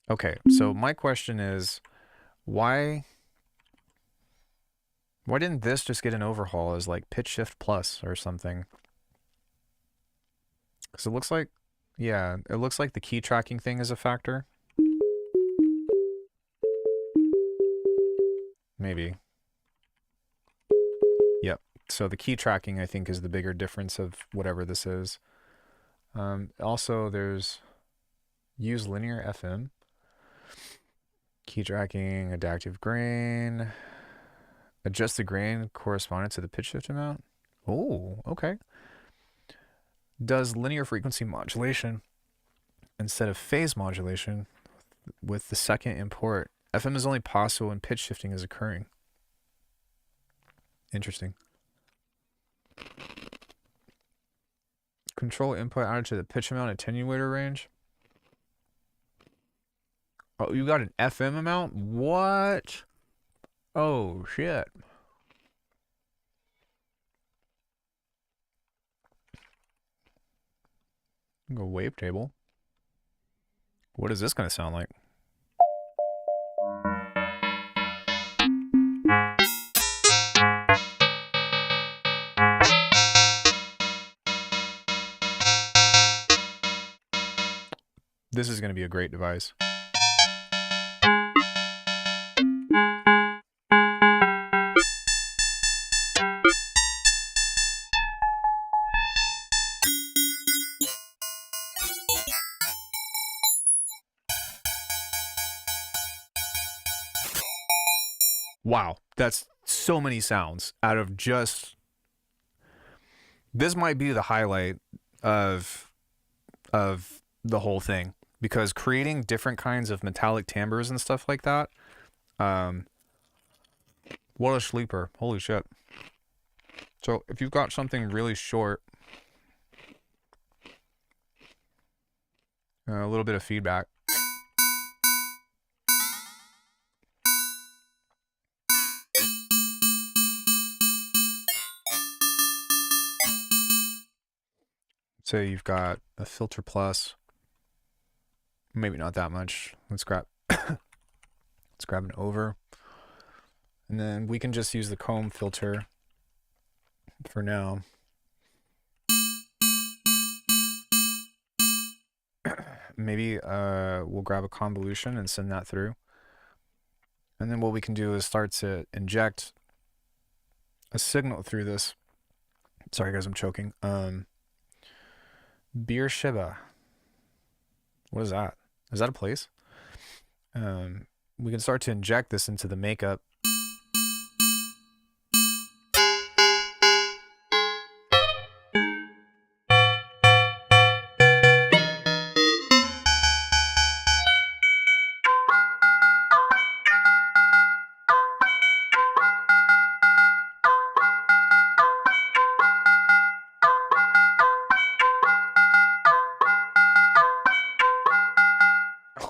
[SPEAKER 1] Okay, so my question is, why didn't this just get an overhaul as like pitch shift plus or something? Because it looks like, yeah, it looks like the key tracking thing is a factor. Maybe. Yep. So the key tracking, I think, is the bigger difference of whatever this is. Also, there's use linear FM. Key tracking, adaptive grain. Adjust the grain corresponding to the pitch shift amount. Oh, okay. Does linear frequency modulation instead of phase modulation with the second import. FM is only possible when pitch shifting is occurring. Interesting. Control input added to the pitch amount attenuator range. Oh, you got an FM amount? What? Oh, shit. Go wavetable. What is this going to sound like? This is going to be a great device. Wow, that's so many sounds out of just... This might be the highlight of the whole thing, because creating different kinds of metallic timbres and stuff like that, what a sleeper. Holy shit. So if you've got something really short, a little bit of feedback. Say you've got a filter plus, maybe not that much. Let's grab let's grab an over, and then we can just use the comb filter for now. Maybe we'll grab a convolution and send that through, and then what we can do is start to inject a signal through this. Sorry guys, I'm choking. Beersheba. What is that? Is that a place? We can start to inject this into the makeup.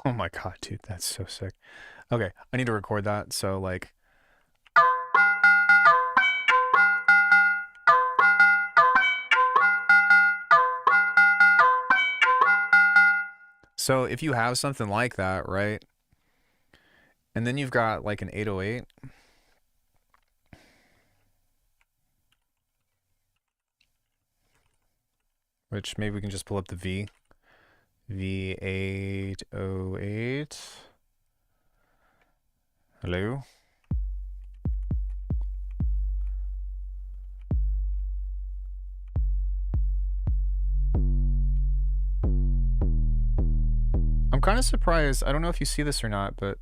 [SPEAKER 1] Oh my god, dude, that's so sick. Okay, I need to record that, so like... So if you have something like that, right? And then you've got like an 808. Which maybe we can just pull up the V. V808. Hello? I'm kind of surprised. I don't know if you see this or not, but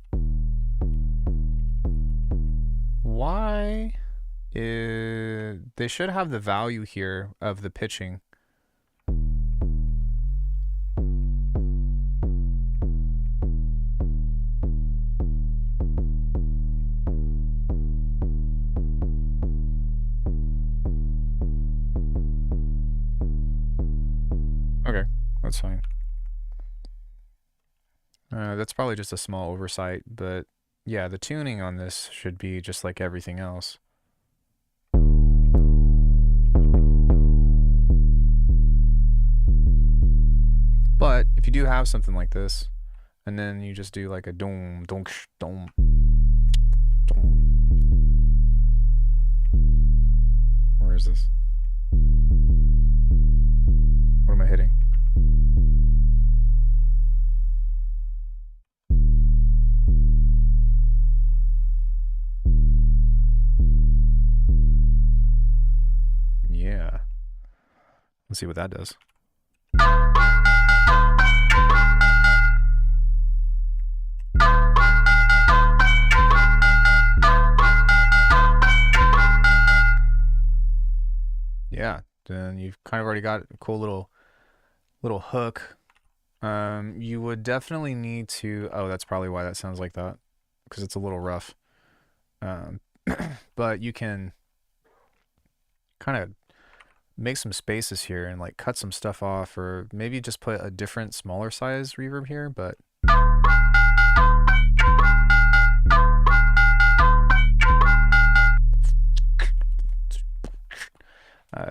[SPEAKER 1] why they should have the value here of the pitching. Okay, that's fine. That's probably just a small oversight, but yeah, the tuning on this should be just like everything else. But if you do have something like this, and then you just do like a dom, donk, dom, dom. Where is this? What am I hitting? Yeah. Let's see what that does. Yeah, then you've kind of already got a cool little hook. You would definitely need to, oh, that's probably why that sounds like that, because it's a little rough. But you can kind of make some spaces here and like cut some stuff off, or maybe just put a different smaller size reverb here, but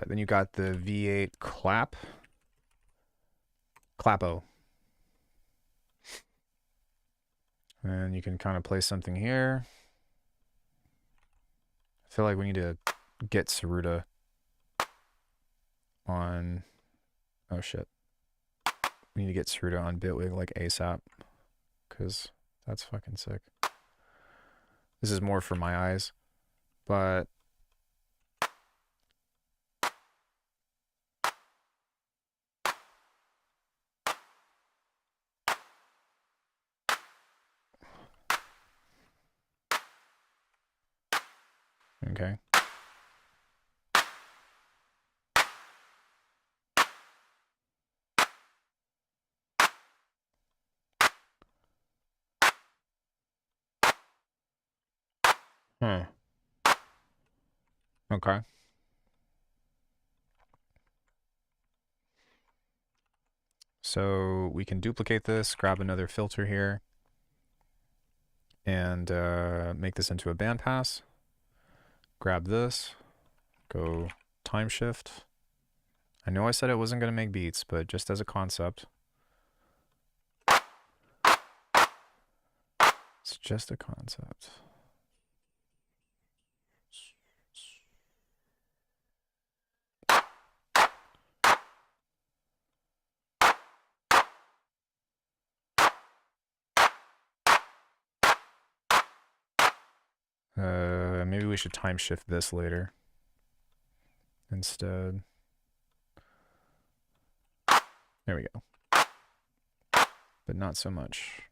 [SPEAKER 1] then you got the V8 clapo. And you can kind of play something here. I feel like we need to get Saruta on, oh shit. We need to get Saruta on Bitwig like ASAP, because that's fucking sick. This is more for my eyes, but okay. Okay. So we can duplicate this, grab another filter here, and make this into a bandpass. Grab this, go time shift. I know I said I wasn't going to make beats, but just as a concept. It's just a concept. Maybe we should time shift this later instead. There we go. But not so much.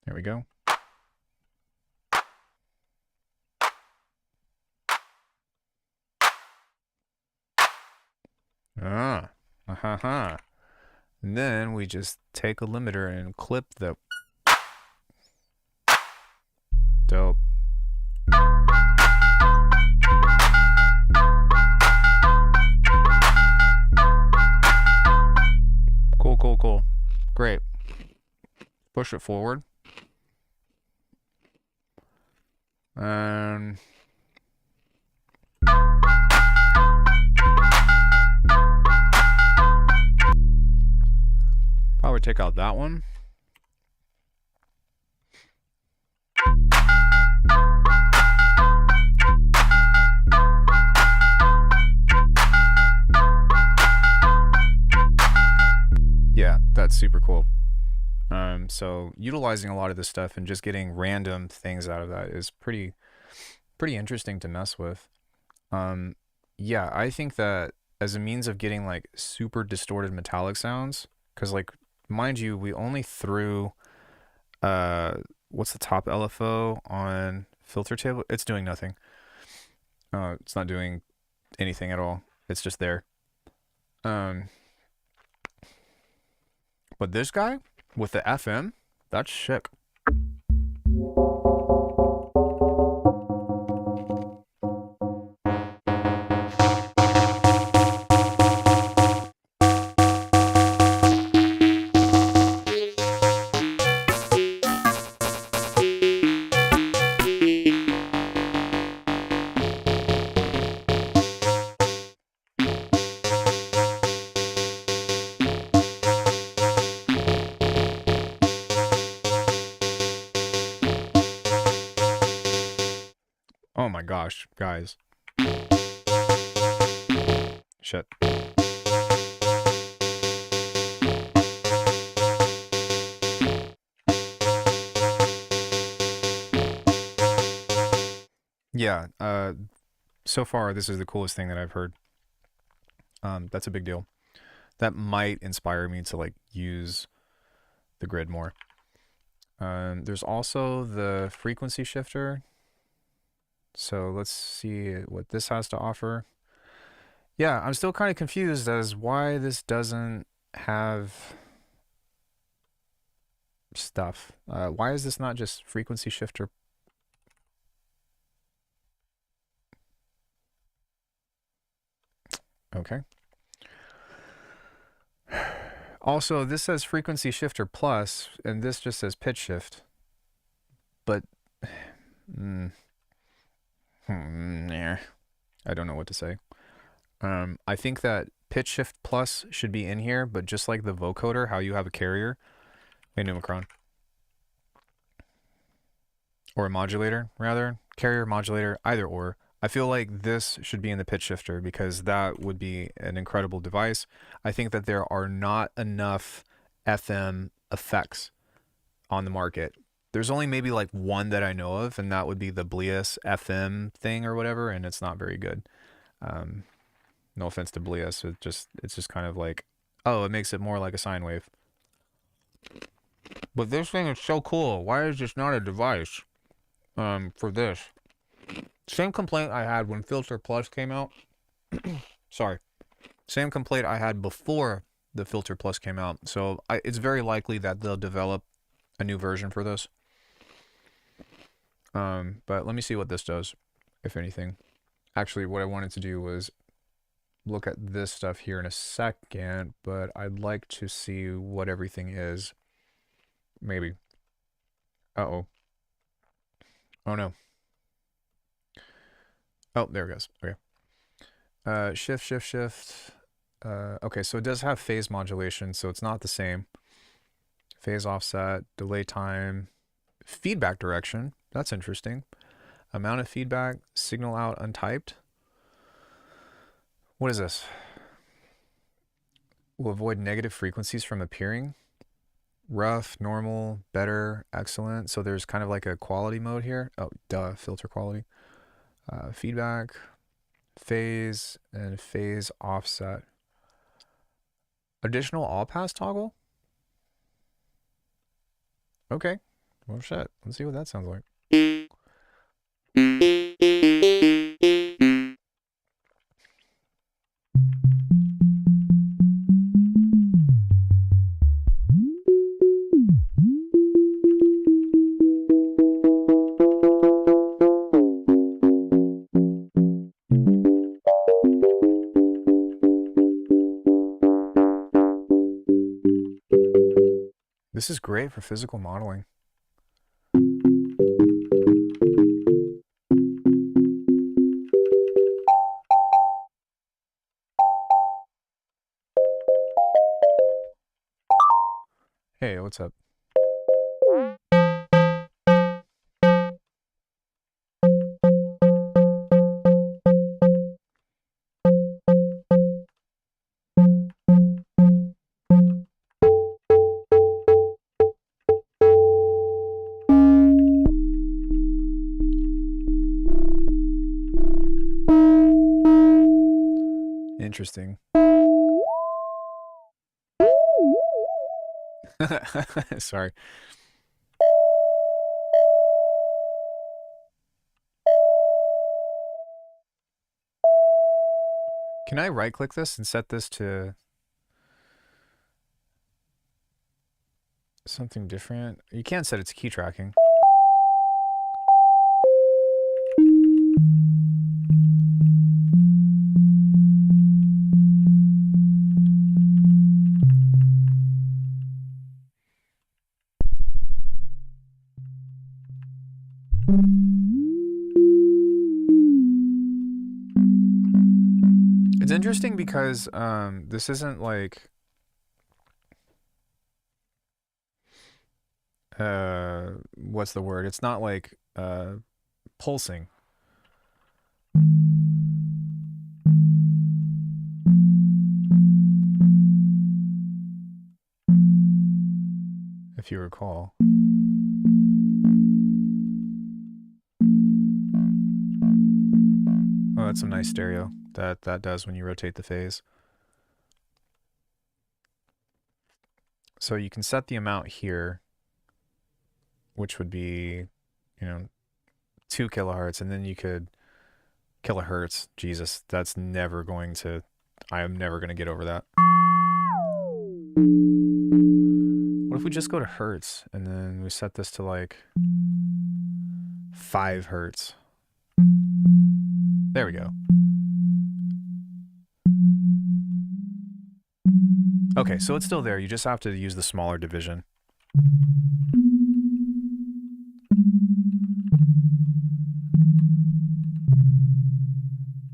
[SPEAKER 1] There we go. And then we just take a limiter and clip the dope. Cool. Great. Push it forward. Probably take out that one. Yeah, that's super cool. So utilizing a lot of this stuff and just getting random things out of that is pretty interesting to mess with. Yeah, I think that as a means of getting like super distorted metallic sounds. Because like, mind you, we only threw what's the top LFO on filter table? It's doing nothing. It's not doing anything at all. It's just there. Um, but this guy with the FM, that's sick. Oh my gosh, guys. Shit. Yeah, so far this is the coolest thing that I've heard. That's a big deal. That might inspire me to like use the grid more. There's also the frequency shifter. So let's see what this has to offer. Yeah, I'm still kind of confused as why this doesn't have stuff. Why is this not just frequency shifter? Okay. Also, this says frequency shifter plus, and this just says pitch shift. But, yeah, I don't know what to say. I think that pitch shift plus should be in here, but just like the vocoder, how you have a carrier, a pneumocron, or a modulator, rather, carrier, modulator, either or. I feel like this should be in the pitch shifter because that would be an incredible device. I think that there are not enough FM effects on the market. There's only maybe like one that I know of, and that would be the Bliss FM thing or whatever, and it's not very good. No offense to Bliss, it's just kind of like, oh, it makes it more like a sine wave. But this thing is so cool. Why is this not a device? For this. Same complaint I had when Filter Plus came out. Sorry. Same complaint I had before the Filter Plus came out. So it's very likely that they'll develop a new version for this. But let me see what this does, if anything. Actually, what I wanted to do was look at this stuff here in a second, but I'd like to see what everything is. Maybe. Uh-oh. Oh no. Oh, there it goes. Okay. Shift. Okay, so it does have phase modulation, so it's not the same. Phase offset, delay time, feedback direction. That's interesting. Amount of feedback, signal out untyped. What is this? Will avoid negative frequencies from appearing. Rough, normal, better, excellent. So there's kind of like a quality mode here. Oh, duh, filter quality. Feedback, phase, and phase offset. Additional all pass toggle? Okay. Well, shit. Let's see what that sounds like. This is great for physical modeling. Hey, what's up? Interesting. Sorry. Can I right-click this and set this to something different? You can't set it to key tracking. It's interesting because this isn't like what's the word? It's not like pulsing. If you recall. Oh, that's some nice stereo. That does when you rotate the phase. So you can set the amount here, which would be, 2 kilohertz, and then you could kilohertz. Jesus, that's never going to. I am never going to get over that. What if we just go to hertz and then we set this to like 5 hertz? There we go. Okay, so it's still there. You just have to use the smaller division.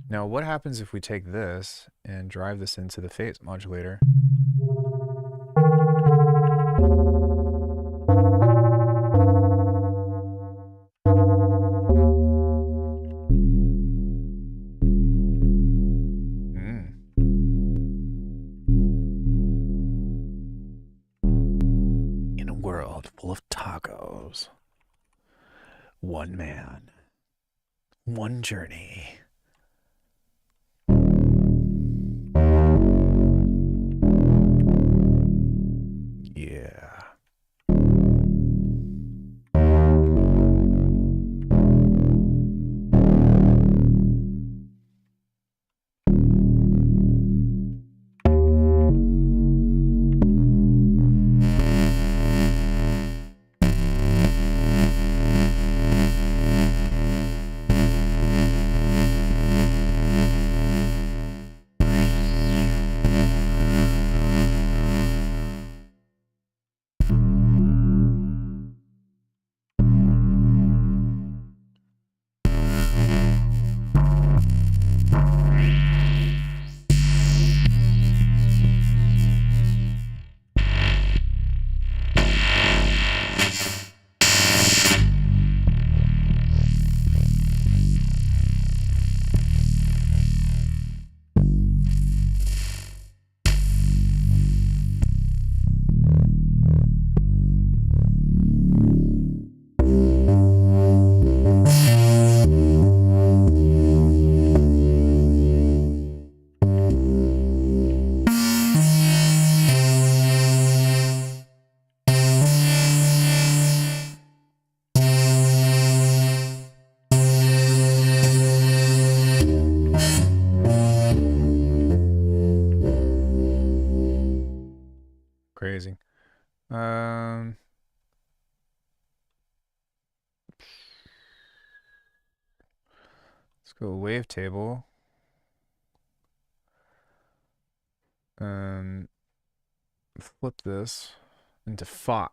[SPEAKER 1] Now, what happens if we take this and drive this into the phase modulator? In a world full of tacos, one man, one journey. Yeah. Crazy. Let's go wavetable. Flip this into fa.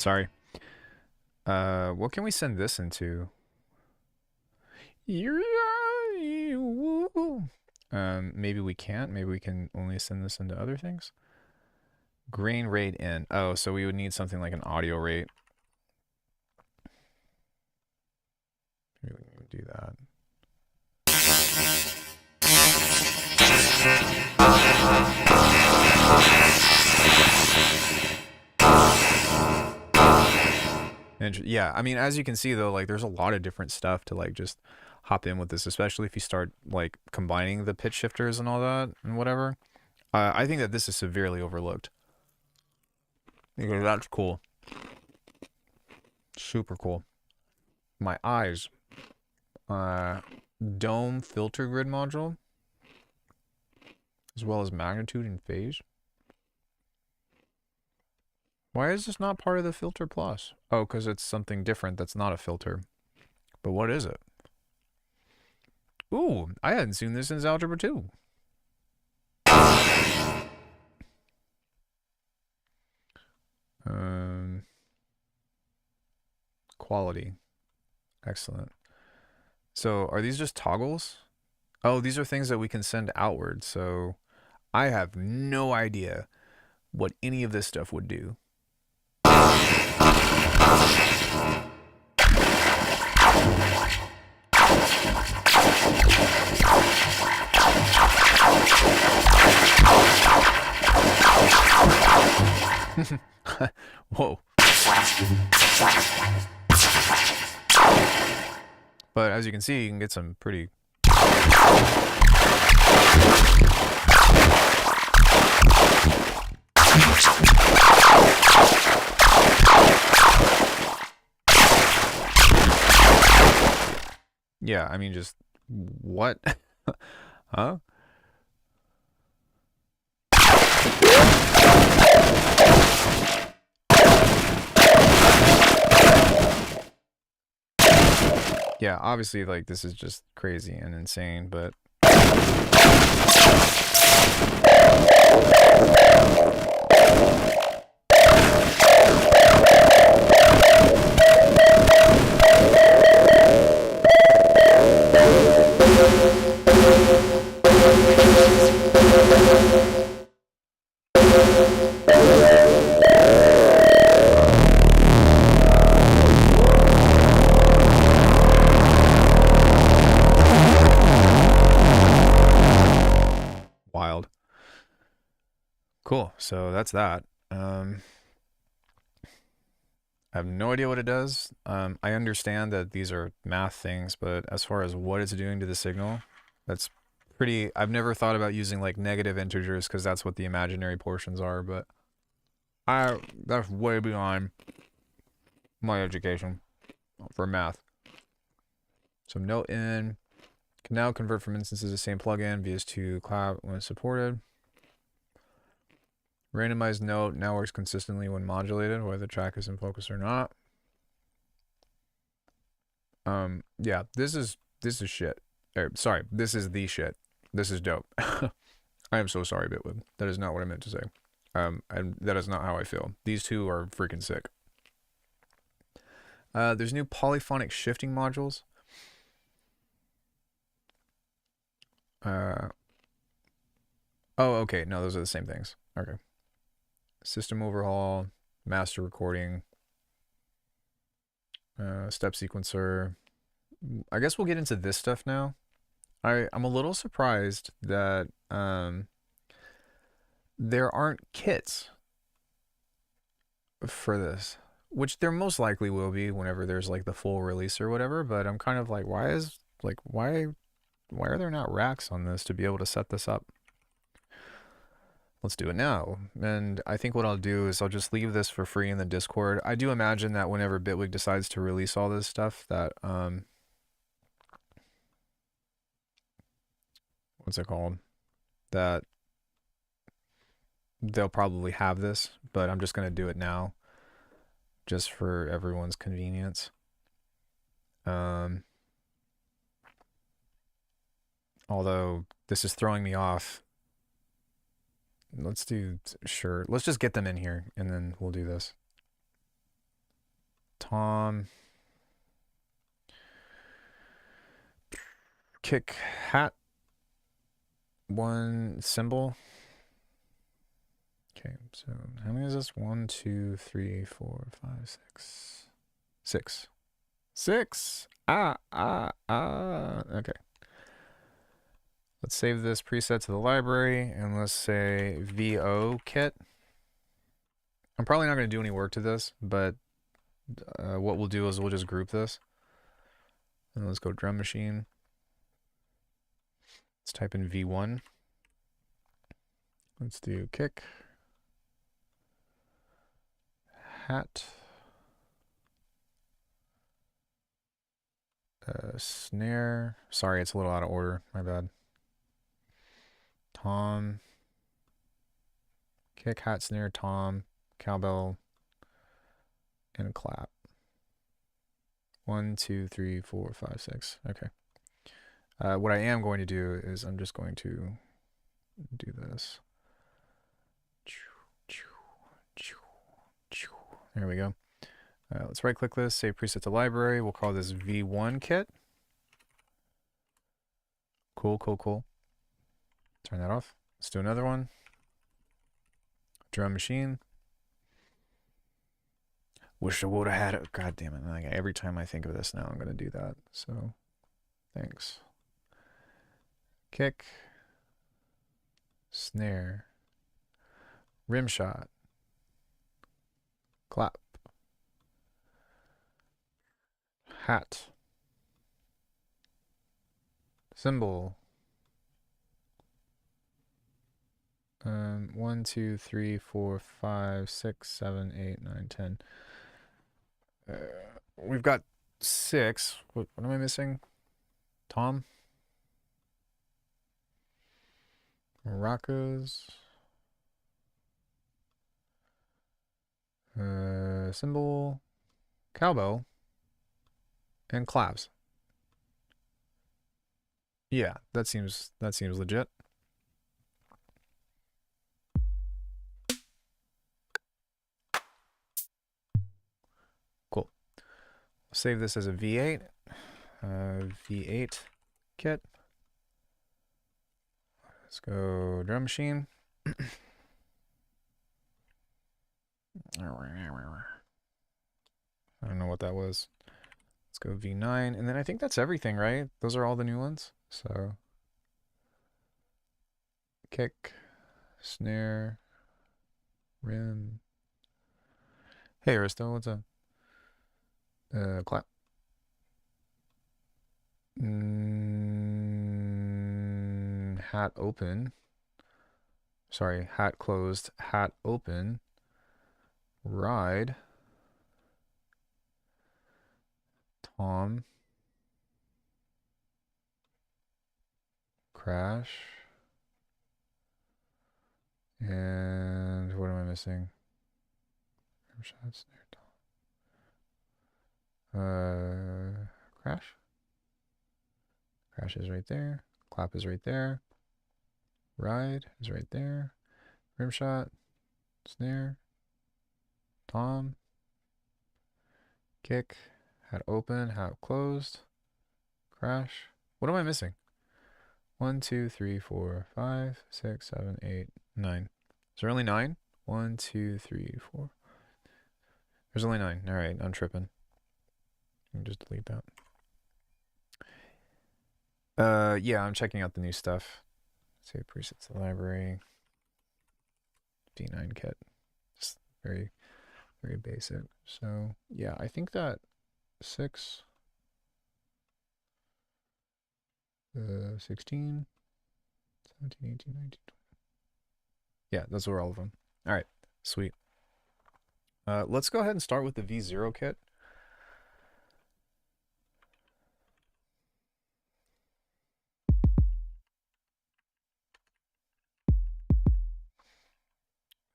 [SPEAKER 1] Sorry. What can we send this into? Maybe we can't. Maybe we can only send this into other things. Grain rate in. Oh, so we would need something like an audio rate. Maybe we can do that. And yeah, I mean, as you can see though, like there's a lot of different stuff to like just hop in with this, especially if you start like combining the pitch shifters and all that and whatever. I think that this is severely overlooked. Because that's cool. Super cool. My eyes. Dome filter grid module. As well as magnitude and phase. Why is this not part of the filter plus? Oh, because it's something different that's not a filter. But what is it? Ooh, I hadn't seen this since Algebra 2. Quality. Excellent. So are these just toggles? Oh, these are things that we can send outward. So I have no idea what any of this stuff would do. Whoa. But as you can see, you can get some pretty... Yeah, I mean, just... What? Huh? Yeah, obviously, like, this is just crazy and insane, but... Wild. Cool, so that's that. I have no idea what it does. I understand that these are math things, but as far as what it's doing to the signal, that's pretty... I've never thought about using like negative integers because that's what the imaginary portions are, but that's way beyond my education for math. So note in can now convert from instances of the same plugin vs to clap when supported. Randomized note now works consistently when modulated, whether the track is in focus or not. Yeah, this is shit. Sorry, this is the shit. This is dope. I am so sorry, Bitwig. That is not what I meant to say. And that is not how I feel. These two are freaking sick. There's new polyphonic shifting modules. Oh, okay. No, those are the same things. Okay. System overhaul, master recording, step sequencer. I guess we'll get into this stuff now. I'm a little surprised that there aren't kits for this, which there most likely will be whenever there's like the full release or whatever, but I'm kind of like, why are there not racks on this to be able to set this up? Let's do it now. And I think what I'll do is I'll just leave this for free in the Discord. I do imagine that whenever Bitwig decides to release all this stuff, that what's it called? That they'll probably have this, but I'm just gonna do it now, just for everyone's convenience. Although this is throwing me off. Let's just get them in here and then we'll do this. Tom. Kick hat. One cymbal. Okay, so how many is this? 1, 2, 3, 4, 5, 6. 6. 6! Okay. Let's save this preset to the library, and let's say VO kit. I'm probably not going to do any work to this, but what we'll do is we'll just group this. And let's go drum machine. Let's type in V1. Let's do kick. Hat. Snare. Sorry, it's a little out of order. My bad. Tom. Kick, hat, snare, tom, cowbell, and clap. 1, 2, 3, 4, 5, 6. Okay. What I am going to do is I'm just going to do this. There we go. Let's right click this, save preset to library. We'll call this V1 kit. Cool, cool, cool. Turn that off. Let's do another one. Drum machine. Wish I would have had it. God damn it. Like, every time I think of this now, I'm going to do that. So, thanks. Kick. Snare. Rim shot. Clap. Hat. Cymbal. 1, 2, 3, 4, 5, 6, 7, 8, 9, 10. We've got 6. What am I missing? Tom. Maracas. Cymbal. Cowbell. And claps. Yeah, that seems legit. Cool. Save this as a V8. V8 kit. Let's go drum machine. I don't know what that was. Let's go V9, and then I think that's everything, right? Those are all the new ones. So kick, snare, rim. Hey, Aristo, what's up? Clap. Hat open. Sorry, hat closed, hat open. Ride. Tom. Crash. And what am I missing? Shot, snare, tom. Crash. Crash is right there. Clap is right there. Ride is right there. Rim shot. Snare. Tom. Kick. Hat open. Hat closed. Crash. What am I missing? 1, 2, 3, 4, 5, 6, 7, 8, 9. Is there only 9? 1, 2, 3, 4. There's only 9. All right, I'm tripping. You can just delete that. Yeah, I'm checking out the new stuff. Save presets to the library. V9 kit. Just very, very basic. So yeah, I think that 6, 16, 17, 18, 19, 20. Yeah, those were all of them. All right, sweet. Let's go ahead and start with the V0 kit.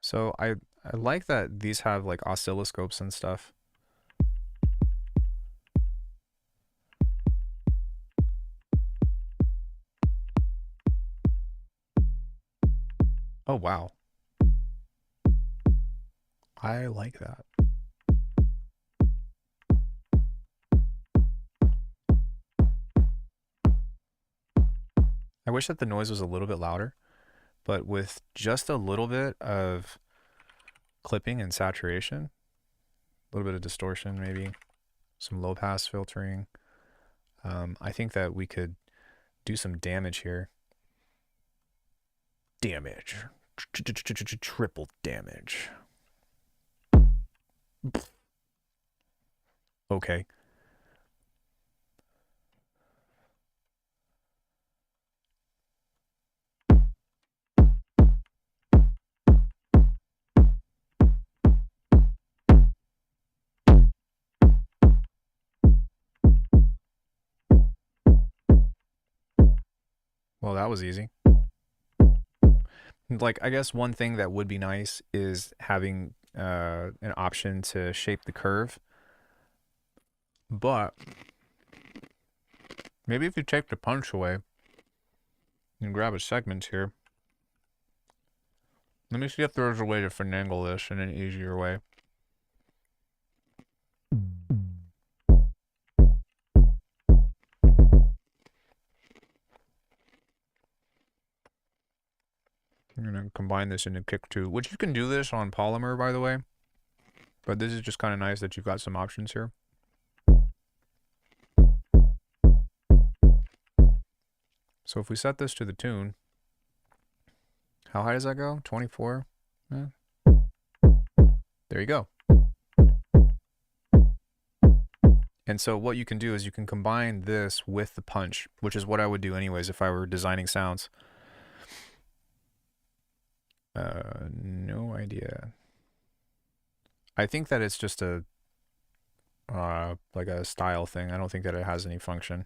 [SPEAKER 1] So I like that these have like oscilloscopes and stuff. Oh wow. I like that. I wish that the noise was a little bit louder, but with just a little bit of clipping and saturation, a little bit of distortion maybe, some low pass filtering, I think that we could do some damage here. Damage. Triple damage. Okay. Well, that was easy. Like, I guess one thing that would be nice is having an option to shape the curve. But maybe if you take the punch away and grab a segment here. Let me see if there's a way to finagle this in an easier way. I'm going to combine this into kick 2, which you can do this on Polymer, by the way. But this is just kind of nice that you've got some options here. So if we set this to the tune, how high does that go? 24? Yeah. There you go. And so what you can do is you can combine this with the punch, which is what I would do anyways if I were designing sounds. No idea. I think that it's just a like a style thing. I don't think that it has any function.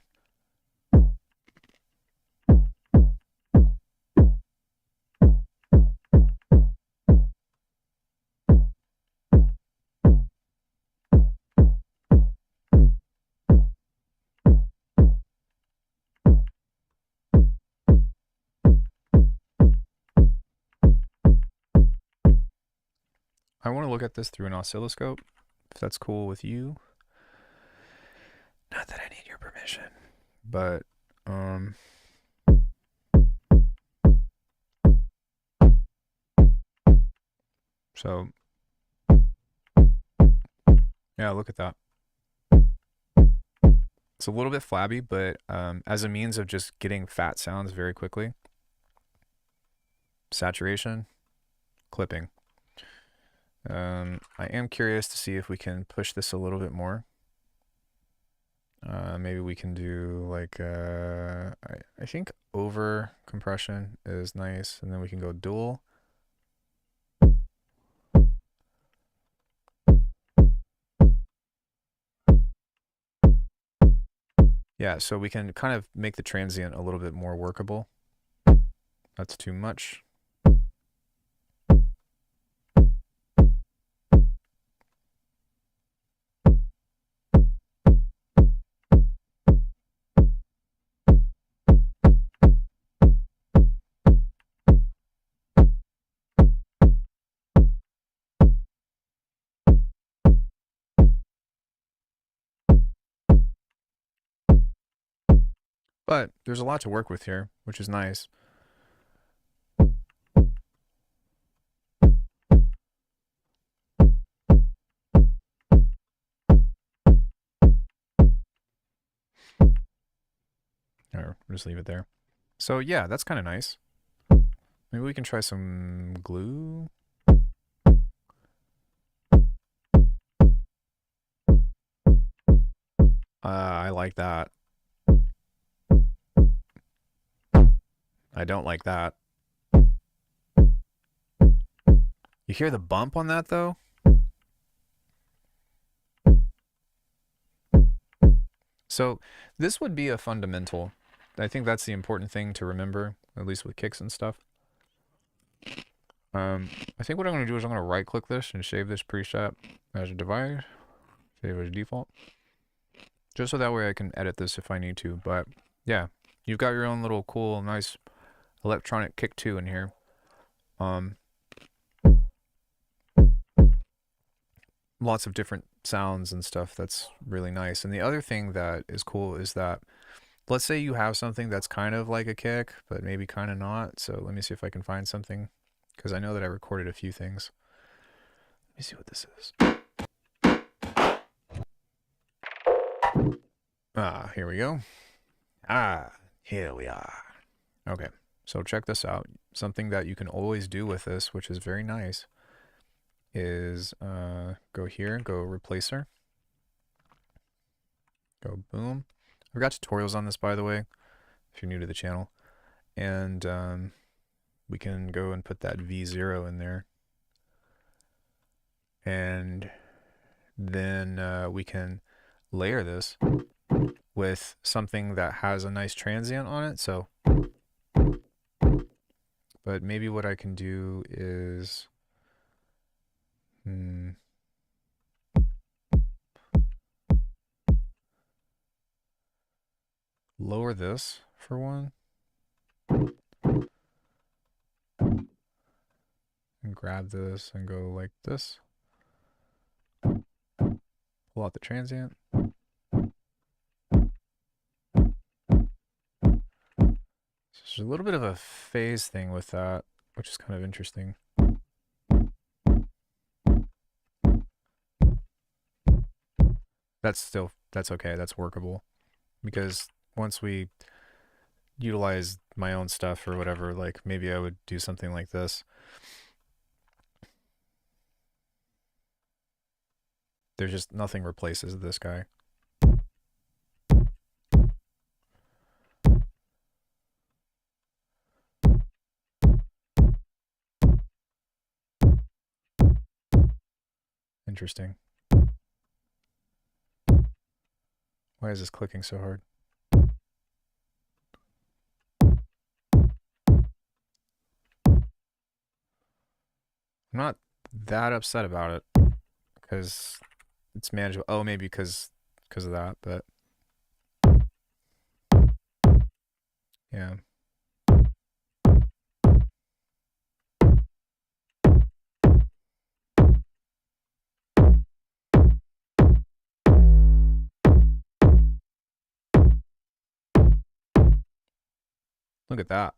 [SPEAKER 1] I want to look at this through an oscilloscope, if that's cool with you. Not that I need your permission, but so yeah, look at that. It's a little bit flabby, but as a means of just getting fat sounds very quickly. Saturation, clipping. I am curious to see if we can push this a little bit more. Maybe we can do like, I think over compression is nice, and then we can go dual. Yeah, so we can kind of make the transient a little bit more workable. That's too much. But there's a lot to work with here, which is nice. Or just leave it there. So yeah, that's kind of nice. Maybe we can try some glue. I like that. I don't like that. You hear the bump on that though? So this would be a fundamental. I think that's the important thing to remember, at least with kicks and stuff. I think what I'm going to do is I'm going to right click this and save this preset as a device, save as default, just so that way I can edit this if I need to. But yeah, you've got your own little cool, nice electronic kick 2 in here. Lots of different sounds and stuff. That's really nice. And the other thing that is cool is that let's say you have something that's kind of like a kick, but maybe kind of not. So let me see if I can find something, because I know that I recorded a few things. Let me see what this is. Ah, here we go. Ah, here we are. Okay, so check this out. Something that you can always do with this, which is very nice, is go here, go replacer, go boom. I've got tutorials on this, by the way, if you're new to the channel. And we can go and put that V0 in there. And then we can layer this with something that has a nice transient on it. So, but maybe what I can do is, lower this for one. And grab this and go like this. Pull out the transient. So there's a little bit of a phase thing with that, which is kind of interesting. That's okay, that's workable. Because once we utilize my own stuff or whatever, like maybe I would do something like this. There's just nothing replaces this guy. Interesting. Why is this clicking so hard? I'm not that upset about it because it's manageable. Oh, maybe because of that, but yeah. Look at that.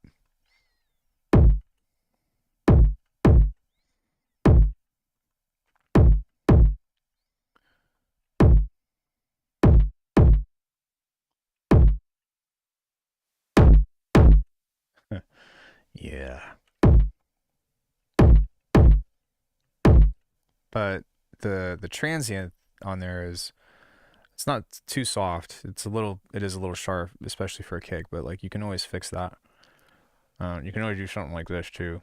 [SPEAKER 1] Yeah. But the transient on there is, it's not too soft. It is a little sharp, especially for a kick, but like you can always fix that. You can always do something like this too.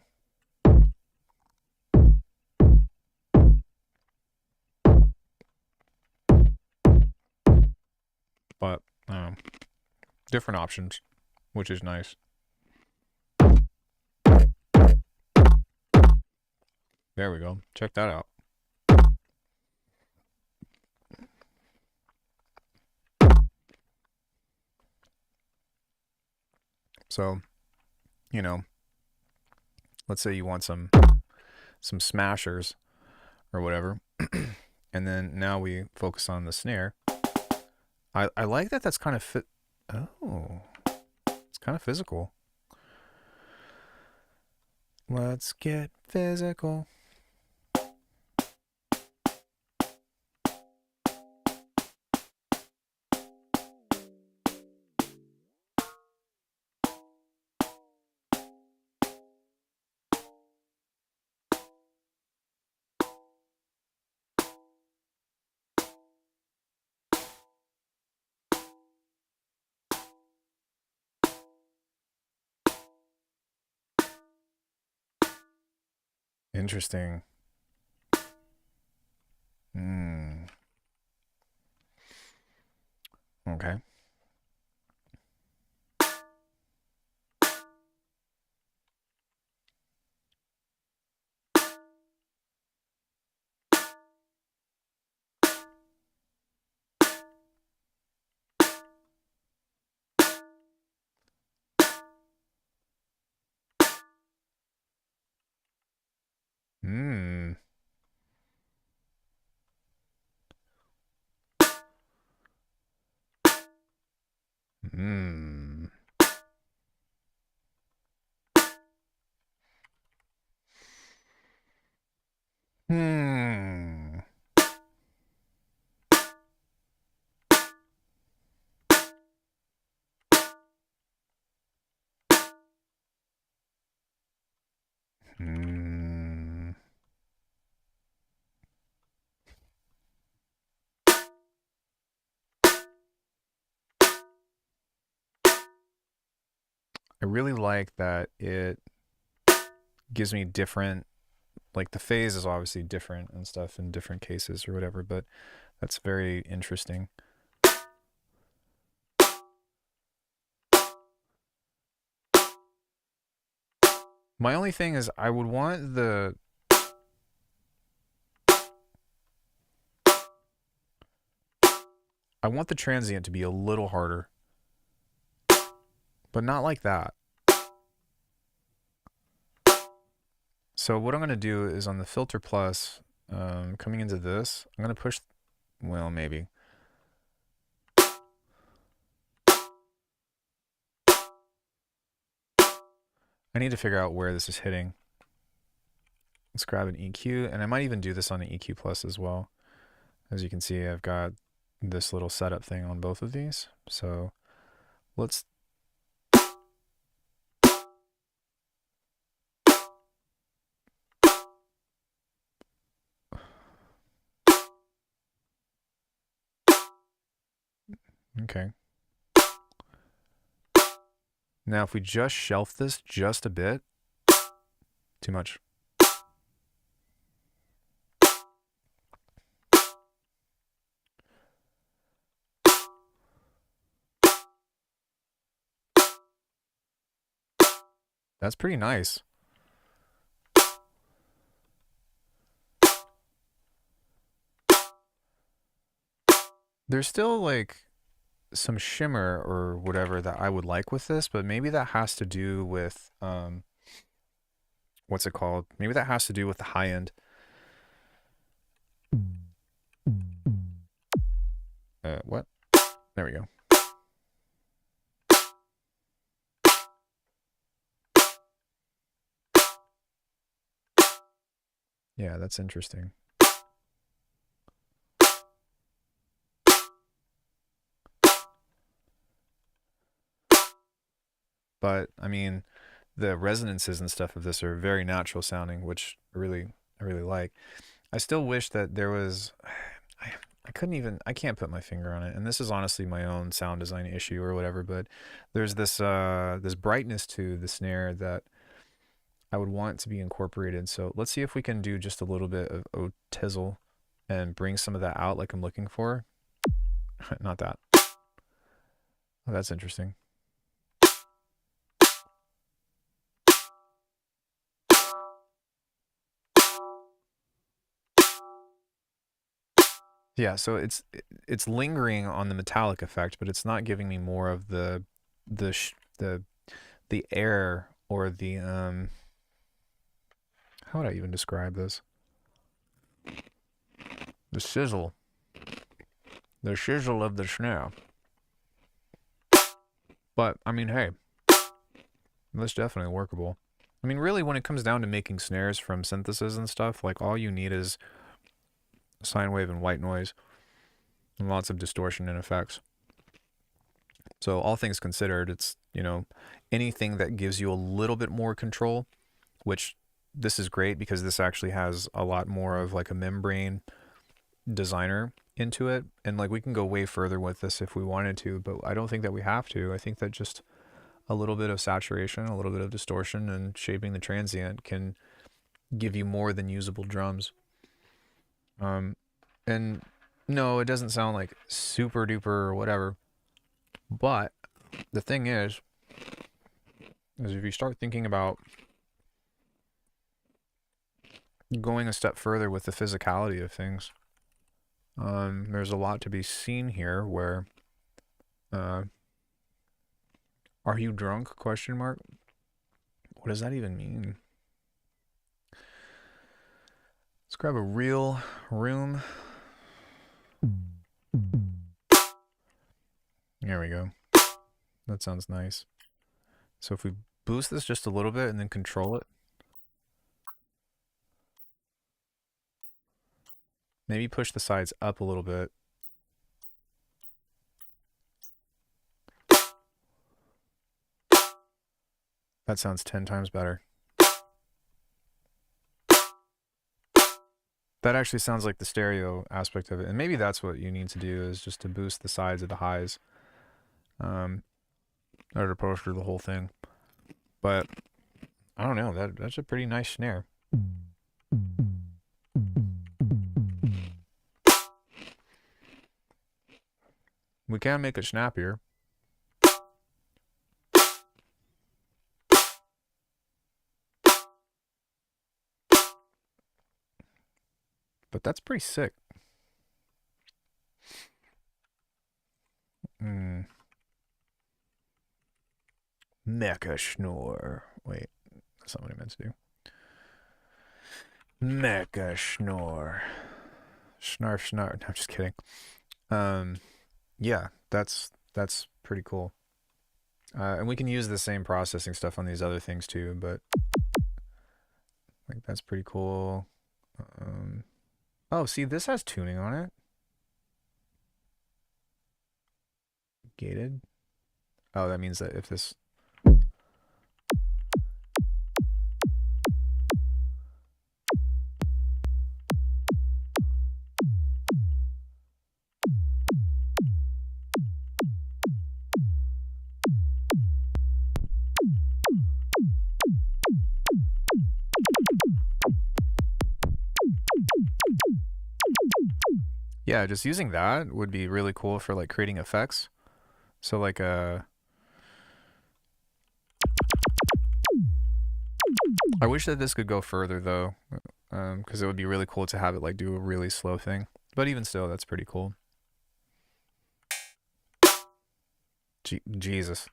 [SPEAKER 1] But different options, which is nice. There we go. Check that out. So, you know, let's say you want some smashers or whatever, and then now we focus on the snare. I like that. That's kind of fit. Oh, it's kind of physical. Let's get physical. Interesting. Okay. Hmm. Hmm. Hmm. I really like that it gives me different, like the phase is obviously different and stuff in different cases or whatever, but that's very interesting. My only thing is I would want I want the transient to be a little harder, but not like that. So what I'm going to do is on the filter plus, coming into this, I'm going to push, well, maybe. I need to figure out where this is hitting. Let's grab an EQ, and I might even do this on an EQ plus as well. As you can see, I've got this little setup thing on both of these. So let's, okay. Now if we just shelf this just a bit, too much. That's pretty nice. There's still like some shimmer or whatever that I would like with this, but maybe that has to do with what's it called? Maybe that has to do with the high end. What? There we go. Yeah, that's interesting. But I mean, the resonances and stuff of this are very natural sounding, which I really like. I still wish that there was I couldn't even I can't put my finger on it. And this is honestly my own sound design issue or whatever, but there's this brightness to the snare that I would want to be incorporated. So let's see if we can do just a little bit of tizzle and bring some of that out like I'm looking for. Not that. Oh, that's interesting. Yeah, so it's lingering on the metallic effect, but it's not giving me more of the sh the air or the how would I even describe this? The sizzle. The shizzle of the snare. But I mean, hey, that's definitely workable. I mean, really, when it comes down to making snares from synthesis and stuff, like all you need is sine wave and white noise and lots of distortion and effects. So all things considered, it's, you know, anything that gives you a little bit more control, which this is great because this actually has a lot more of like a membrane designer into it. And like we can go way further with this if we wanted to, but I don't think that we have to. I think that just a little bit of saturation, a little bit of distortion, and shaping the transient can give you more than usable drums. And no, it doesn't sound like super duper or whatever. But the thing is if you start thinking about going a step further with the physicality of things, there's a lot to be seen here. Where, uh, are you drunk? Question mark. What does that even mean? Let's grab a real room. There we go. That sounds nice. So if we boost this just a little bit and then control it, maybe push the sides up a little bit. That sounds 10 times better. That actually sounds like the stereo aspect of it. And maybe that's what you need to do, is just to boost the sides of the highs. In order to push through the whole thing. But I don't know, that's a pretty nice snare. We can make it snappier. But that's pretty sick. Mecha Schnorr. Wait, that's not what I meant to do. Mecha Schnorr. Snarf, snarf. No, I'm just kidding. Yeah, that's pretty cool. And we can use the same processing stuff on these other things too, but like that's pretty cool. Oh, see, this has tuning on it. Gated. Oh, that means that if this... Yeah, just using that would be really cool for like creating effects. So like I wish that this could go further though, because it would be really cool to have it like do a really slow thing. But even still, that's pretty cool. Jesus.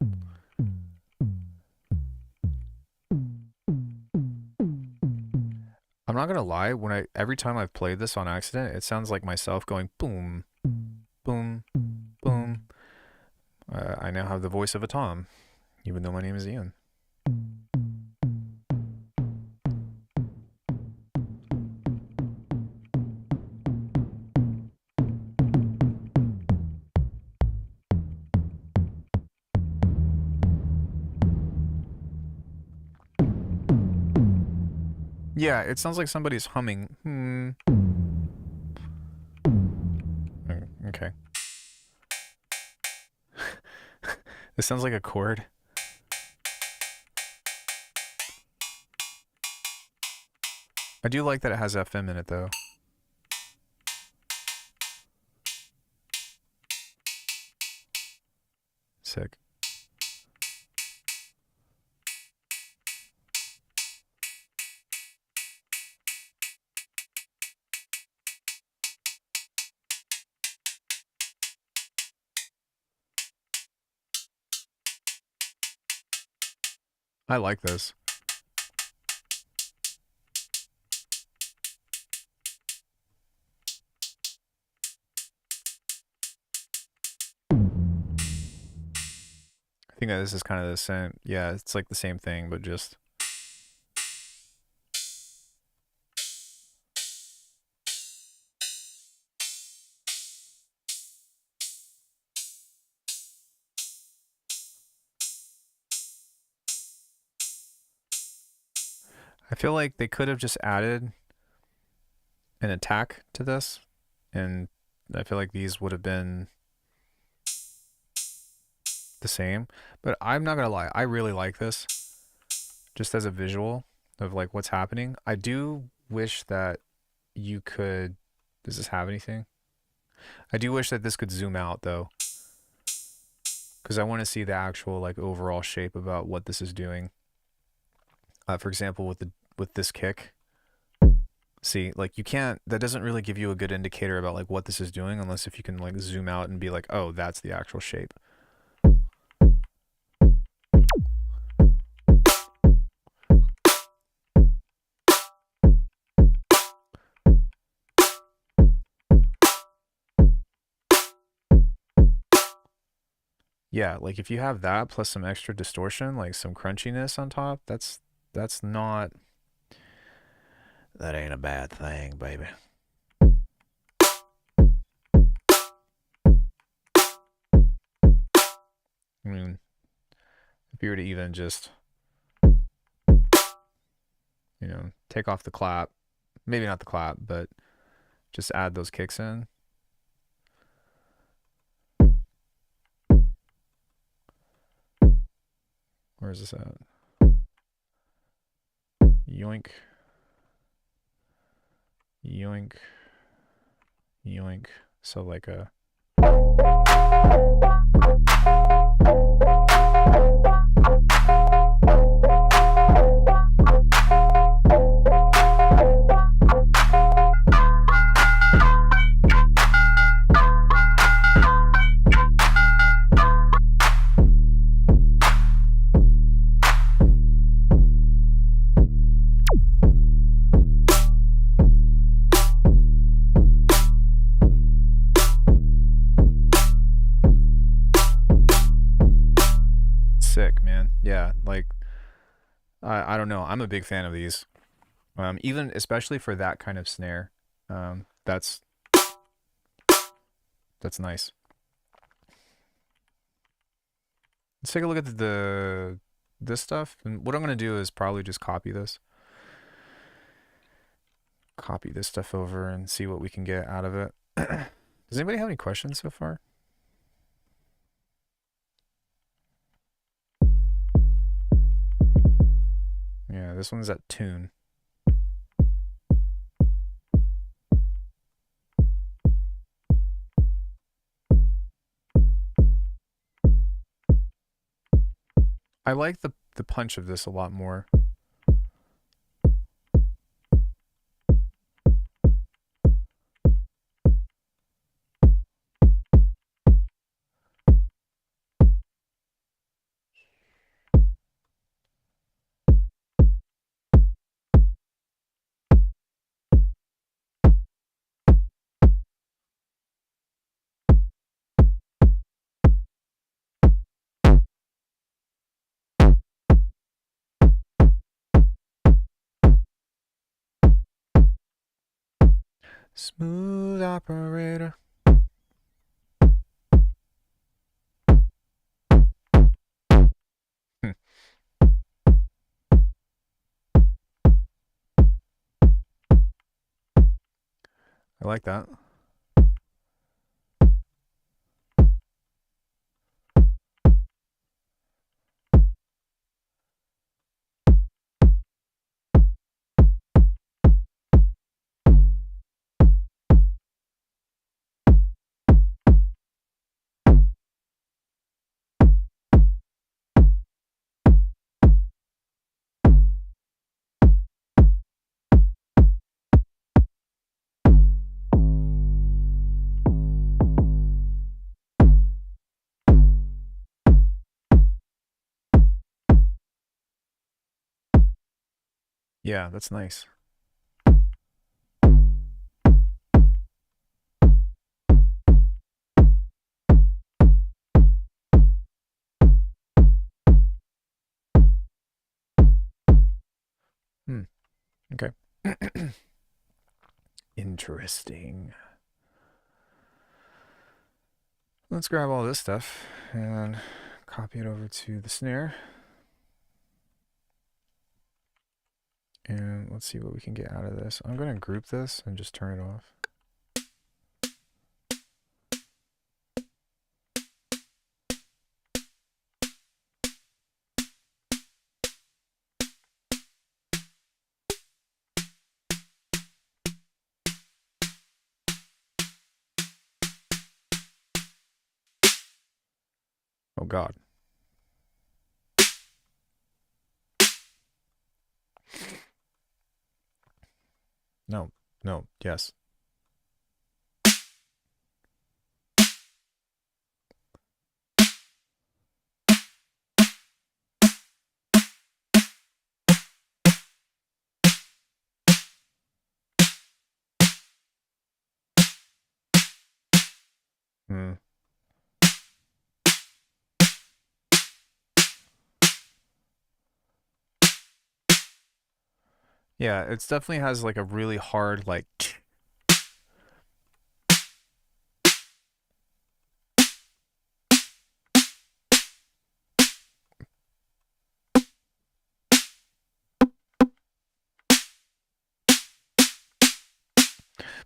[SPEAKER 1] I'm not gonna lie, every time I've played this on accident, it sounds like myself going boom, boom, boom. I now have the voice of a Tom, even though my name is Ian. Yeah, it sounds like somebody's humming. Okay. This sounds like a chord. I do like that it has FM in it though. Sick. I like this. I think that this is kind of the same. Yeah, it's like the same thing, but just... I feel like they could have just added an attack to this, and I feel like these would have been the same. But I'm not gonna lie, I really like this, just as a visual of like what's happening. I do wish that you could... Does this have anything? I do wish that this could zoom out though, because I want to see the actual like overall shape about what this is doing. For example, with this kick, see, like you can't... That doesn't really give you a good indicator about like what this is doing unless if you can like zoom out and be like, oh, that's the actual shape. Yeah, like if you have that plus some extra distortion, like some crunchiness on top, that's not that ain't a bad thing, baby. I mean, if you were to even just, take off the clap, maybe not the clap, but just add those kicks in. Where is this at? Yoink. Yoink. Yoink. So like a... Sick, man. Yeah, like I don't know. I'm a big fan of these. Even especially for that kind of snare. That's nice. Let's take a look at this stuff. And what I'm gonna do is probably just copy this. Copy this stuff over and see what we can get out of it. Does anybody have any questions so far? Yeah, this one's at tune. I like the punch of this a lot more. Smooth operator. I like that. Yeah, that's nice. Okay. Interesting. Let's grab all this stuff and copy it over to the snare. And let's see what we can get out of this. I'm going to group this and just turn it off. Oh God. No, no, yes. Hmm. Yeah, it definitely has like a really hard like.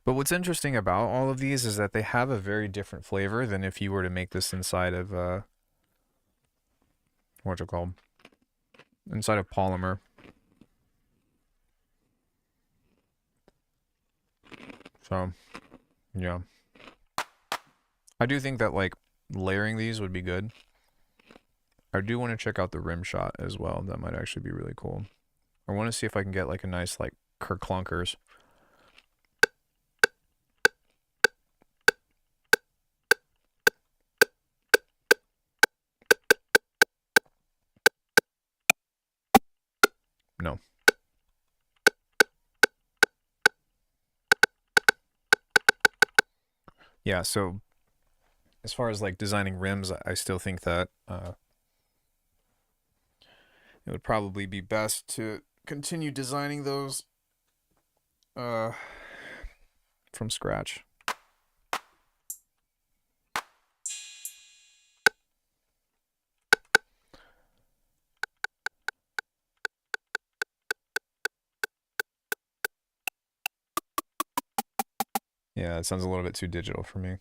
[SPEAKER 1] But what's interesting about all of these is that they have a very different flavor than if you were to make this inside of what's it called? Inside of polymer. So, yeah. I do think that like layering these would be good. I do want to check out the rim shot as well. That might actually be really cool. I want to see if I can get like a nice like kerclunkers. No. Yeah, so as far as like designing rims, I still think that it would probably be best to continue designing those uh, from scratch. Yeah, it sounds a little bit too digital for me.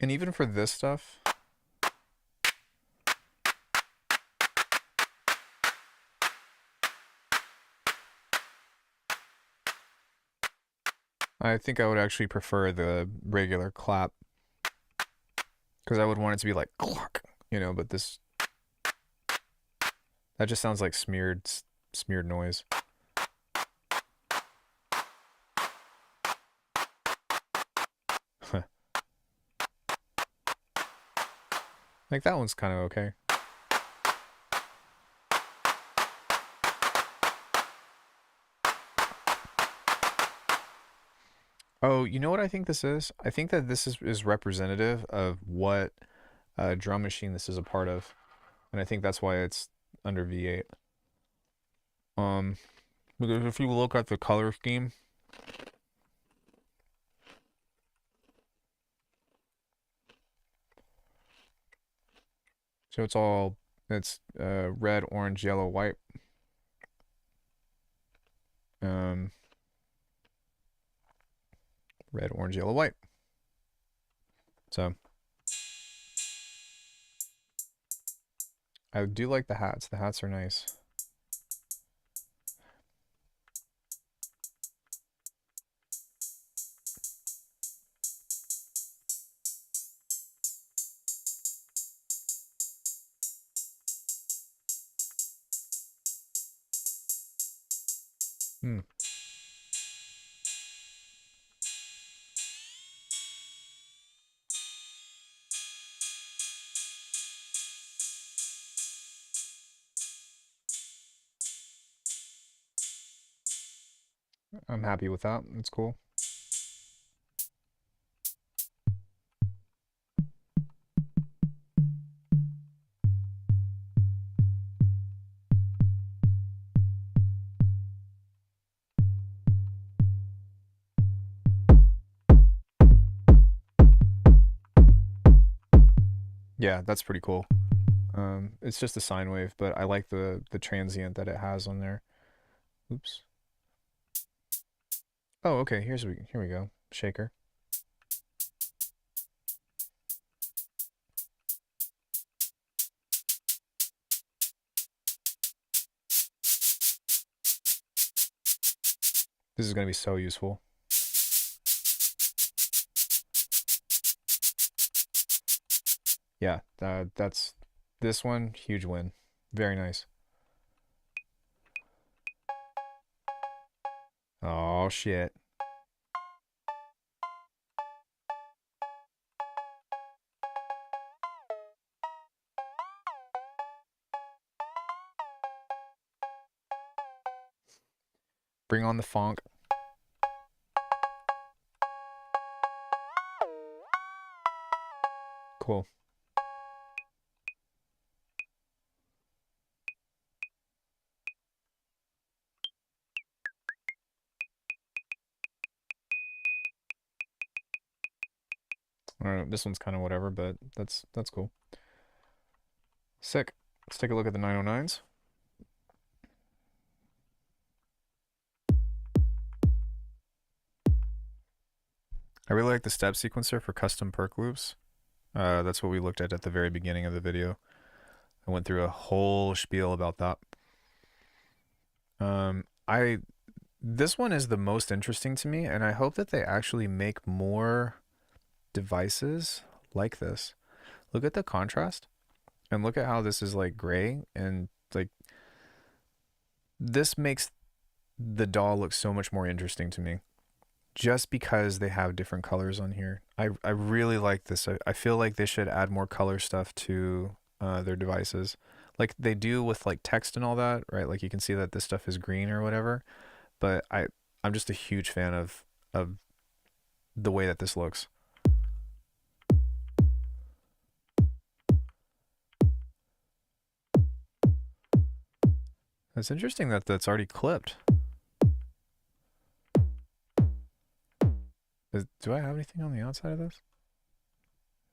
[SPEAKER 1] And even for this stuff, I think I would actually prefer the regular clap because I would want it to be like clock, you know, but this that just sounds like smeared noise. Like that one's kind of okay. Oh, you know what I think this is? I think that this is representative of what drum machine this is a part of, and I think that's why it's under V8. Um, because if you look at the color scheme, so it's red, orange, yellow, white. Um, red, orange, yellow, white. So I do like the hats. The hats are nice. Hmm. I'm happy with that. It's cool. Yeah, that's pretty cool. It's just a sine wave, but I like the transient that it has on there. Oops. Oh, okay. Here we go. Shaker. This is gonna be so useful. Yeah, that's this one. Huge win. Very nice. Oh shit. Bring on the funk. Cool. I don't know, this one's kind of whatever, but that's cool. Sick. Let's take a look at the 909s. I really like the step sequencer for custom perc loops. That's what we looked at the very beginning of the video. I went through a whole spiel about that. This one is the most interesting to me, and I hope that they actually make more devices like this. Look at the contrast, and look at how this is like gray, and like this makes the DAW look so much more interesting to me. Just because they have different colors on here. I really like this. I feel like they should add more color stuff to their devices. Like they do with like text and all that, right? Like you can see that this stuff is green or whatever. But I'm just a huge fan of the way that this looks. It's interesting that that's already clipped. Do I have anything on the outside of this?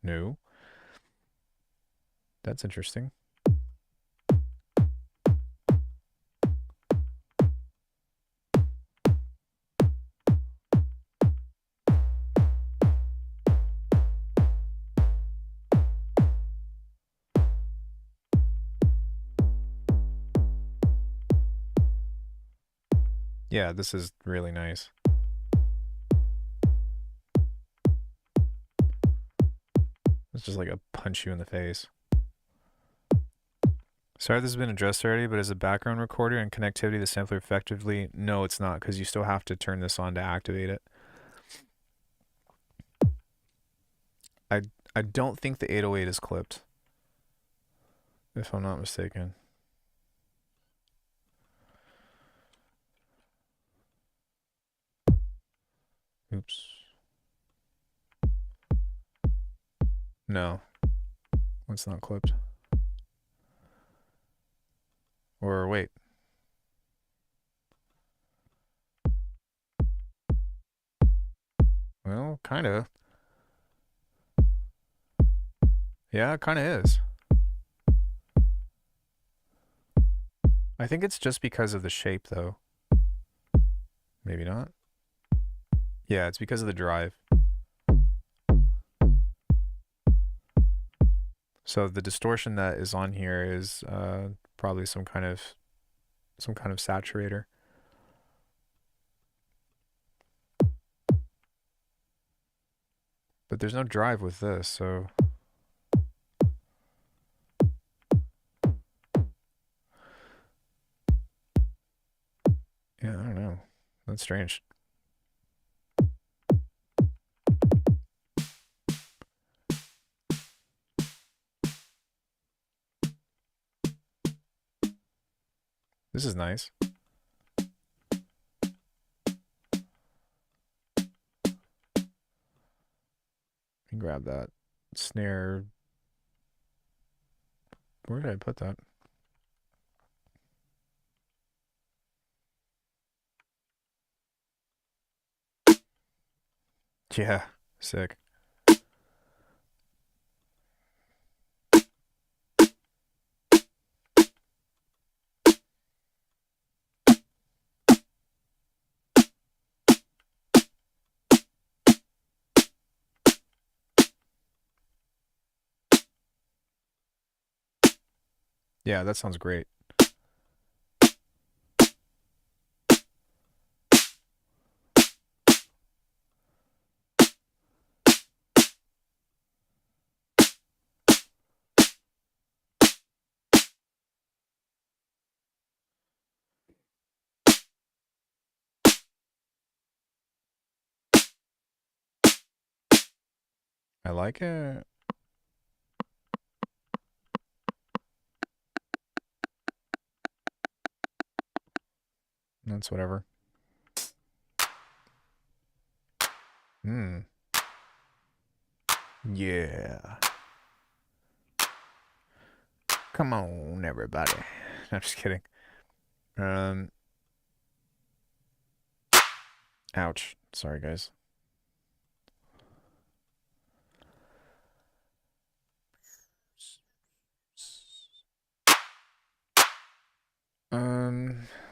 [SPEAKER 1] No. That's interesting. Yeah, this is really nice. It's just like a punch you in the face. Sorry this has been addressed already, but as a background recorder and connectivity to the sampler effectively, no, it's not, because you still have to turn this on to activate it. I don't think the 808 is clipped, if I'm not mistaken. Oops. No, it's not clipped. Or wait. Well, kind of. Yeah, it kind of is. I think it's just because of the shape, though. Maybe not. Yeah, it's because of the drive. So the distortion that is on here is probably some kind of saturator. But there's no drive with this, so yeah, I don't know. That's strange. This is nice. Let me grab that snare. Where did I put that? Yeah, sick. Yeah, that sounds great. I like it. That's whatever. Yeah. Come on, everybody. I'm just kidding. Ouch. Sorry, guys.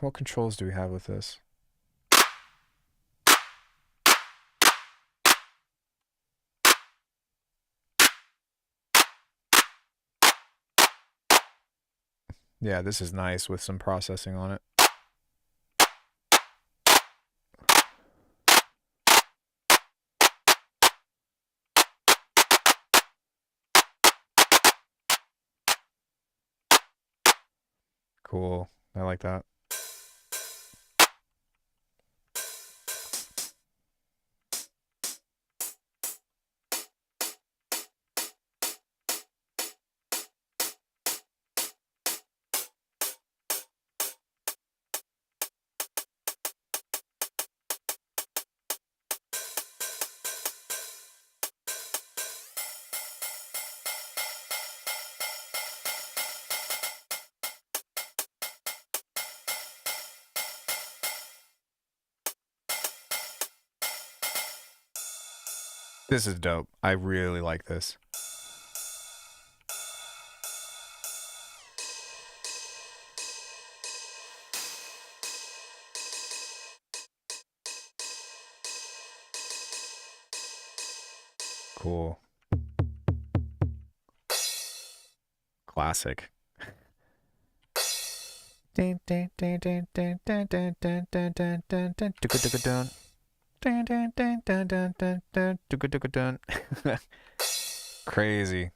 [SPEAKER 1] What controls do we have with this? Yeah, this is nice with some processing on it. Cool. I like that. This is dope. I really like this. Cool. Classic. Crazy.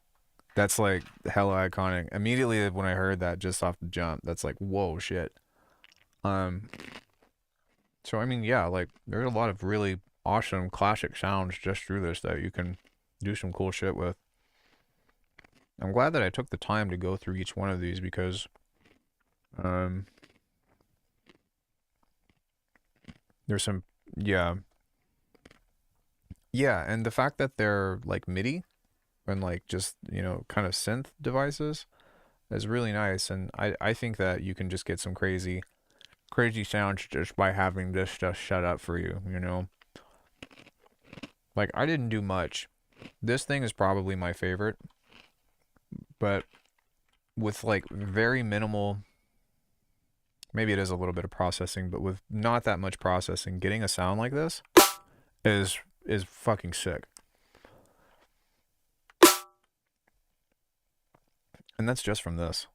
[SPEAKER 1] That's like hella iconic. Immediately when I heard that just off the jump, that's like, whoa, shit. So I mean, yeah, like there's a lot of really awesome classic sounds just through this that you can do some cool shit with. I'm glad that I took the time to go through each one of these because there's some, yeah. Yeah, and the fact that they're like MIDI and like just, you know, kind of synth devices is really nice. And I think that you can just get some crazy sounds just by having this stuff set up for you, you know? Like I didn't do much. This thing is probably my favorite, but with like very minimal, maybe it is a little bit of processing, but with not that much processing, getting a sound like this is fucking sick. And that's just from this.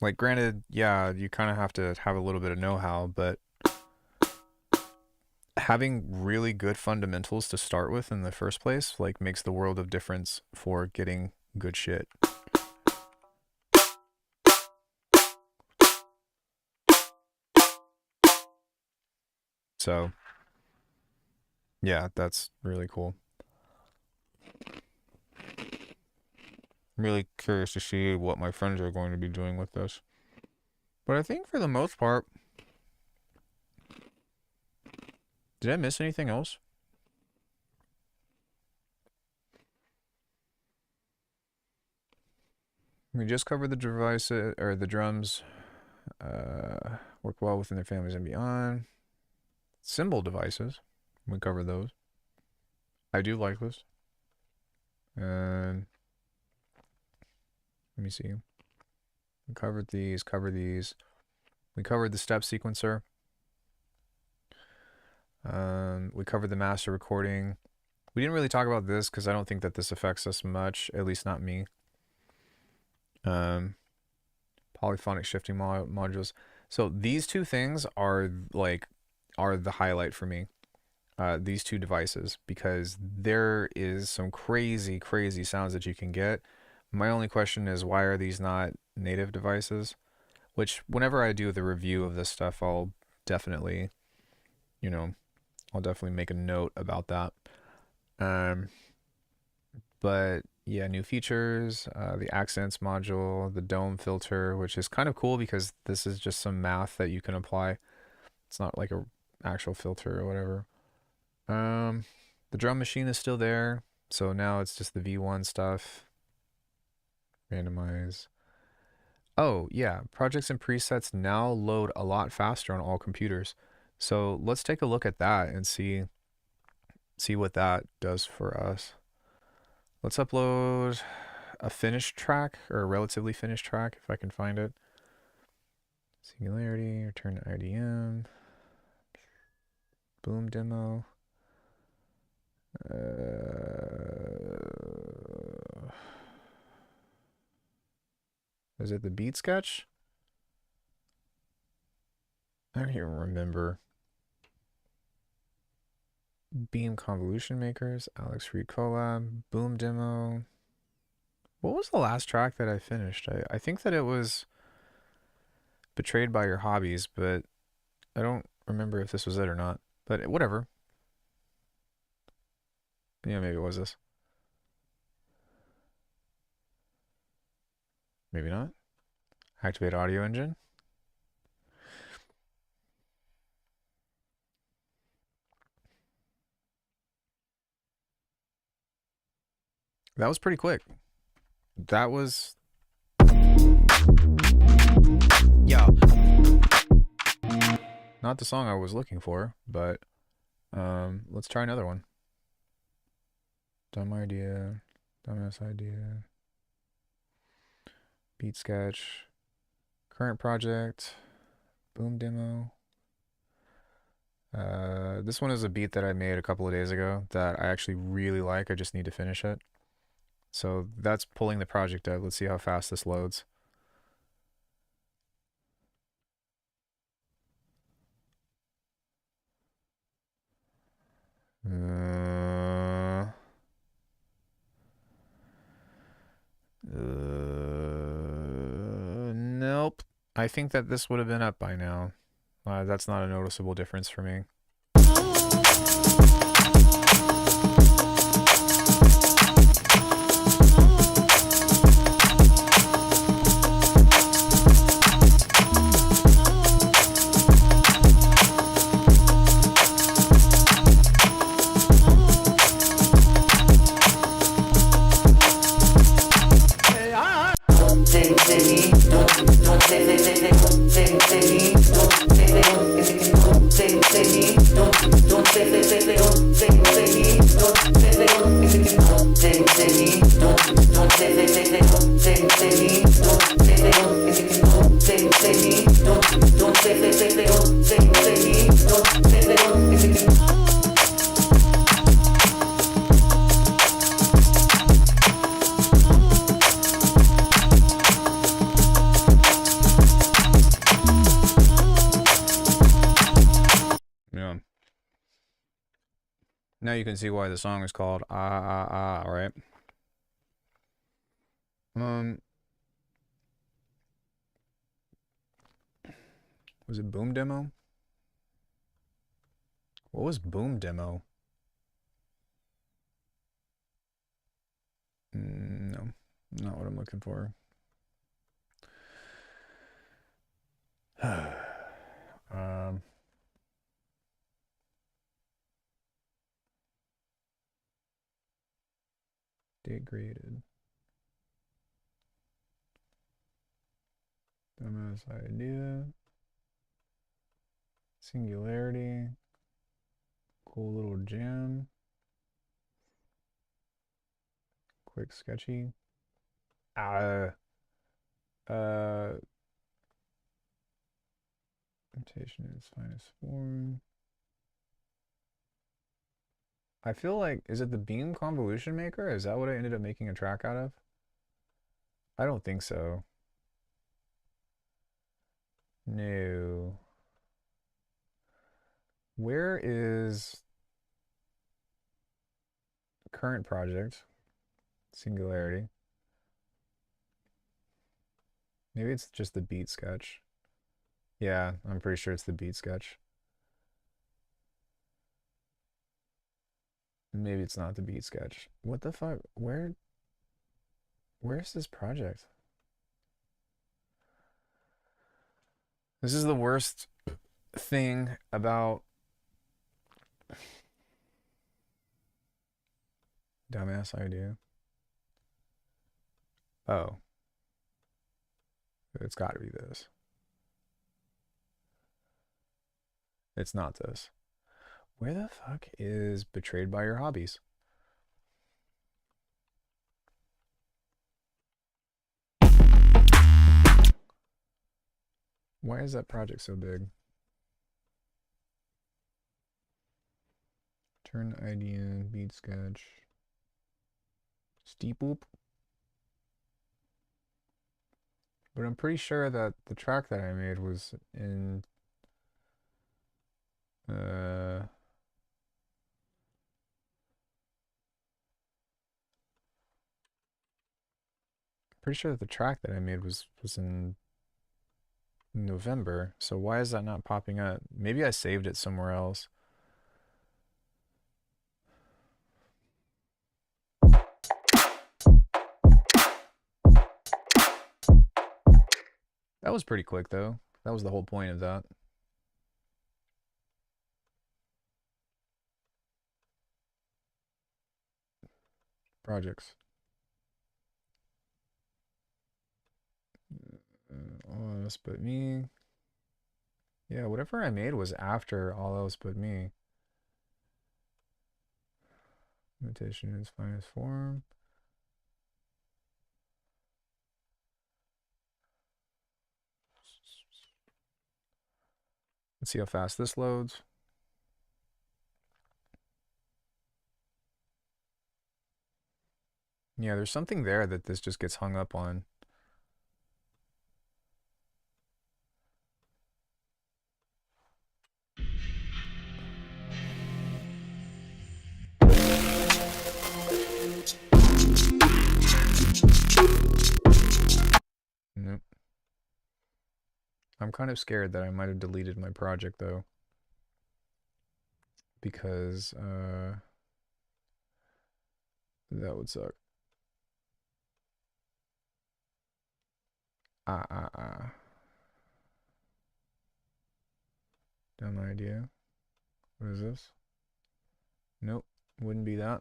[SPEAKER 1] Like granted, yeah, you kind of have to have a little bit of know-how, but having really good fundamentals to start with in the first place like makes the world of difference for getting good shit. So, yeah, that's really cool. I'm really curious to see what my friends are going to be doing with this. But I think for the most part, did I miss anything else? We just covered the devices or the drums. Work well within their families and beyond. Cymbal devices. We covered those. I do like this. And let me see. We covered these, covered these. We covered the step sequencer. We covered the master recording. We didn't really talk about this because I don't think that this affects us much, at least not me. Polyphonic shifting modules. So these two things are the highlight for me. These two devices, because there is some crazy sounds that you can get. My only question is, why are these not native devices? Which whenever I do the review of this stuff, I'll definitely, you know, I'll definitely make a note about that. But yeah, new features, the accents module, the dome filter, which is kind of cool because this is just some math that you can apply. It's not like a actual filter or whatever. The drum machine is still there, so now it's just the V1 stuff. Randomize. Oh, yeah, projects and presets now load a lot faster on all computers. So let's take a look at that and see what that does for us. Let's upload a finished track, or a relatively finished track, if I can find it. Singularity, return to IDM. Boom demo. Is it the beat sketch? I don't even remember. Beam Convolution Makers, Alex Reed collab, Boom demo. What was the last track that I finished? I think that it was Betrayed by Your Hobbies, but I don't remember if this was it or not. But whatever. Yeah, maybe it was this. Maybe not. Activate audio engine. That was pretty quick. That was... Yeah. Not the song I was looking for, but let's try another one. Dumb idea. Dumbass idea. Beat sketch. Current project. Boom demo. This one is a beat that I made a couple of days ago that I actually really like. I just need to finish it. So that's pulling the project out. Let's see how fast this loads. Nope. I think that this would have been up by now. That's not a noticeable difference for me. Yeah. Now you can see why the song is called Ah Ah Ah, right? Was it Boom Demo? What was Boom Demo? No, not what I'm looking for. Degraded. Dumbass idea. Singularity. Cool little jam. Quick sketchy. Imitation in its finest form. I feel like, is it the Beam Convolution Maker? Is that what I ended up making a track out of? I don't think so. No. Where is current project? Singularity. Maybe it's just the beat sketch. Yeah, I'm pretty sure it's the beat sketch. Maybe it's not the beat sketch. What the fuck? Where's this project? This is the worst thing about Dumbass idea. Oh. It's gotta be this. It's not this. Where the fuck is Betrayed by Your Hobbies? Why is that project so big? Turn ID in, beat sketch. Steepoop. But I'm pretty sure that the track that I made was in pretty sure that the track that I made was in November. So why is that not popping up? Maybe I saved it somewhere else. That was pretty quick though. That was the whole point of that. Projects. All else but me. Yeah, whatever I made was after All Else But Me. Imitation in its finest form. Let's see how fast this loads. Yeah, there's something there that this just gets hung up on. Nope. I'm kind of scared that I might have deleted my project though. Because that would suck. Dumb idea. What is this? Nope, wouldn't be that.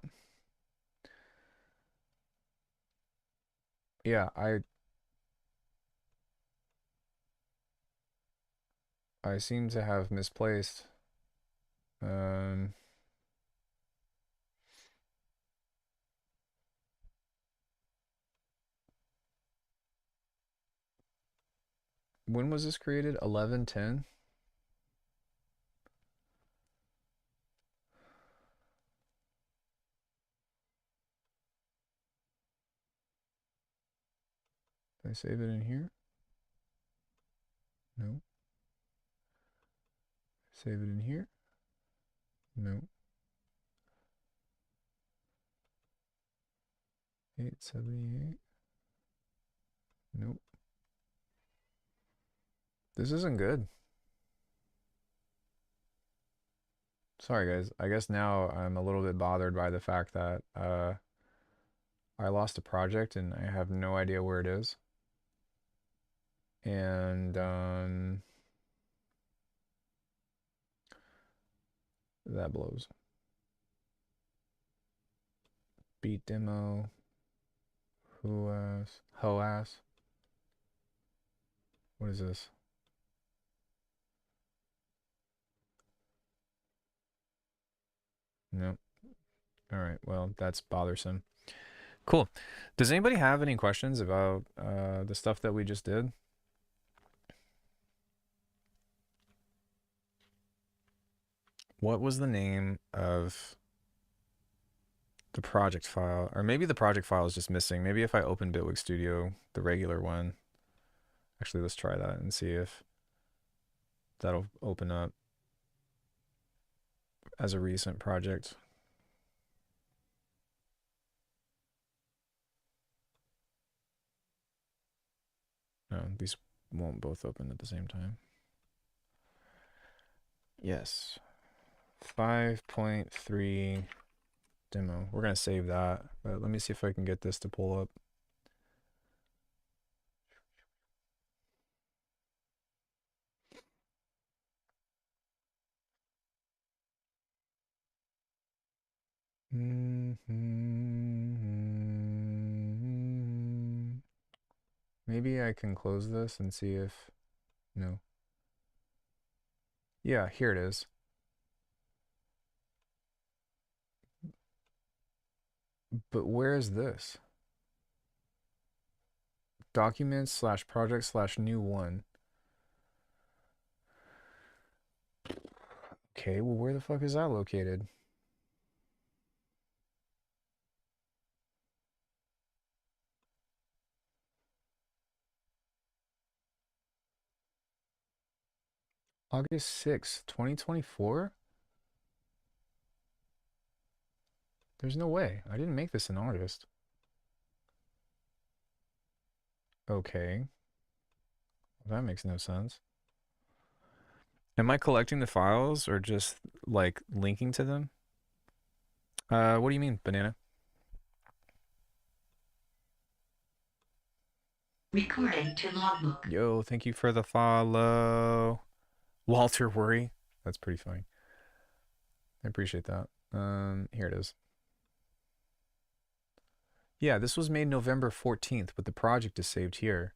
[SPEAKER 1] Yeah, I seem to have misplaced. When was this created? 11/10? Did I save it in here? No. Save it in here? No. 878? Nope. This isn't good. Sorry guys, I guess now I'm a little bit bothered by the fact that I lost a project and I have no idea where it is. And that blows. Beat demo. Hoas. What is this? Nope. All right. Well, that's bothersome. Cool. Does anybody have any questions about the stuff that we just did? What was the name of the project file? Or maybe the project file is just missing. Maybe if I open Bitwig Studio, the regular one. Actually, let's try that and see if that'll open up as a recent project. No, these won't both open at the same time. Yes. 5.3 demo. We're going to save that, but let me see if I can get this to pull up. Maybe I can close this and see if... No. Yeah, here it is. But where is this? Documents slash project slash new one. Okay, well, where the fuck is that located? August 6th, 2024? There's no way. I didn't make this in August. Okay. That makes no sense. Am I collecting the files or just like linking to them? What do you mean, banana?
[SPEAKER 2] Recording to logbook.
[SPEAKER 1] Yo, thank you for the follow. Walter Worry. That's pretty funny. I appreciate that. Here it is. Yeah, this was made November 14th, but the project is saved here.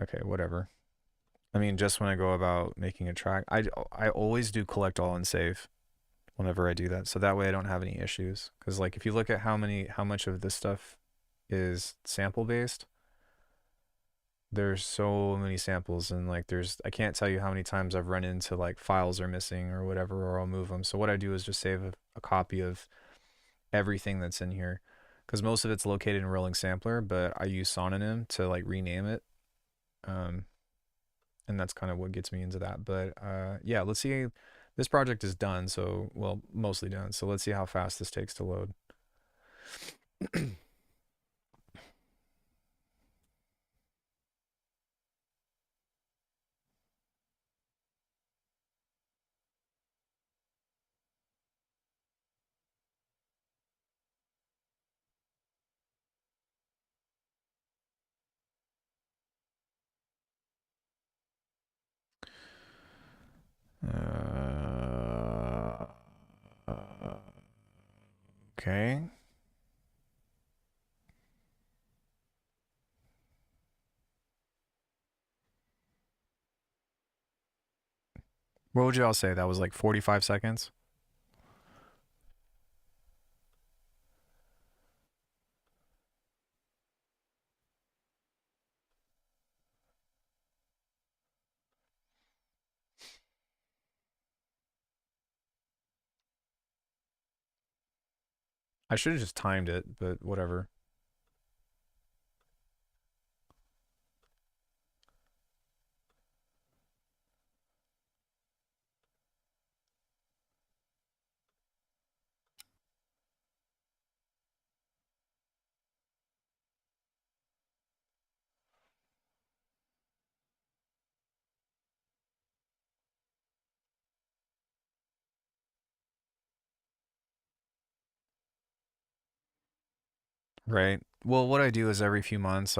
[SPEAKER 1] Okay, whatever. I mean, just when I go about making a track, I always do collect all and save whenever I do that. So that way I don't have any issues. Because like if you look at how much of this stuff is sample based, there's so many samples and like I can't tell you how many times I've run into like files are missing or whatever, or I'll move them. So what I do is just save a copy of everything that's in here. Because most of it's located in rolling sampler, but I use Sononym to like rename it. Um, and that's kind of what gets me into that. But yeah, let's see. This project is done, so well, mostly done. So let's see how fast this takes to load. Uh, okay. What would y'all say? That was like 45 seconds? I should have just timed it, but whatever. Right. Well, what I do is every few months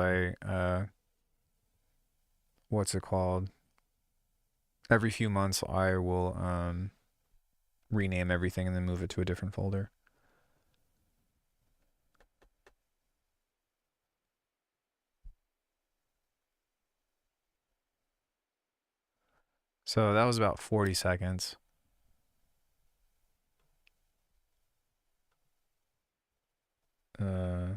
[SPEAKER 1] what's it called? Every few months I will rename everything and then move it to a different folder. So that was about 40 seconds. Uh,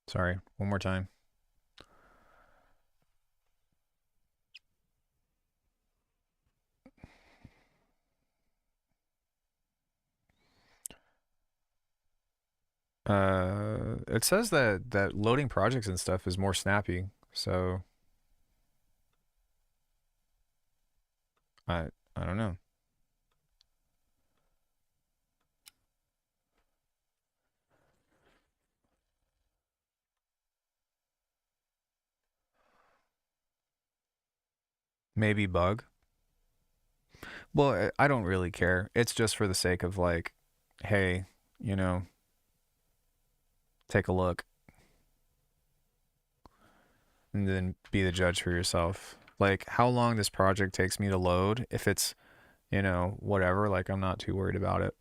[SPEAKER 1] sorry, one more time. It says that loading projects and stuff is more snappy. So I I don't know. Maybe bug. Well, I don't really care. It's just for the sake of like, hey, you know, take a look and then be the judge for yourself. Like how long this project takes me to load. whatever. Like, I'm not too worried about it.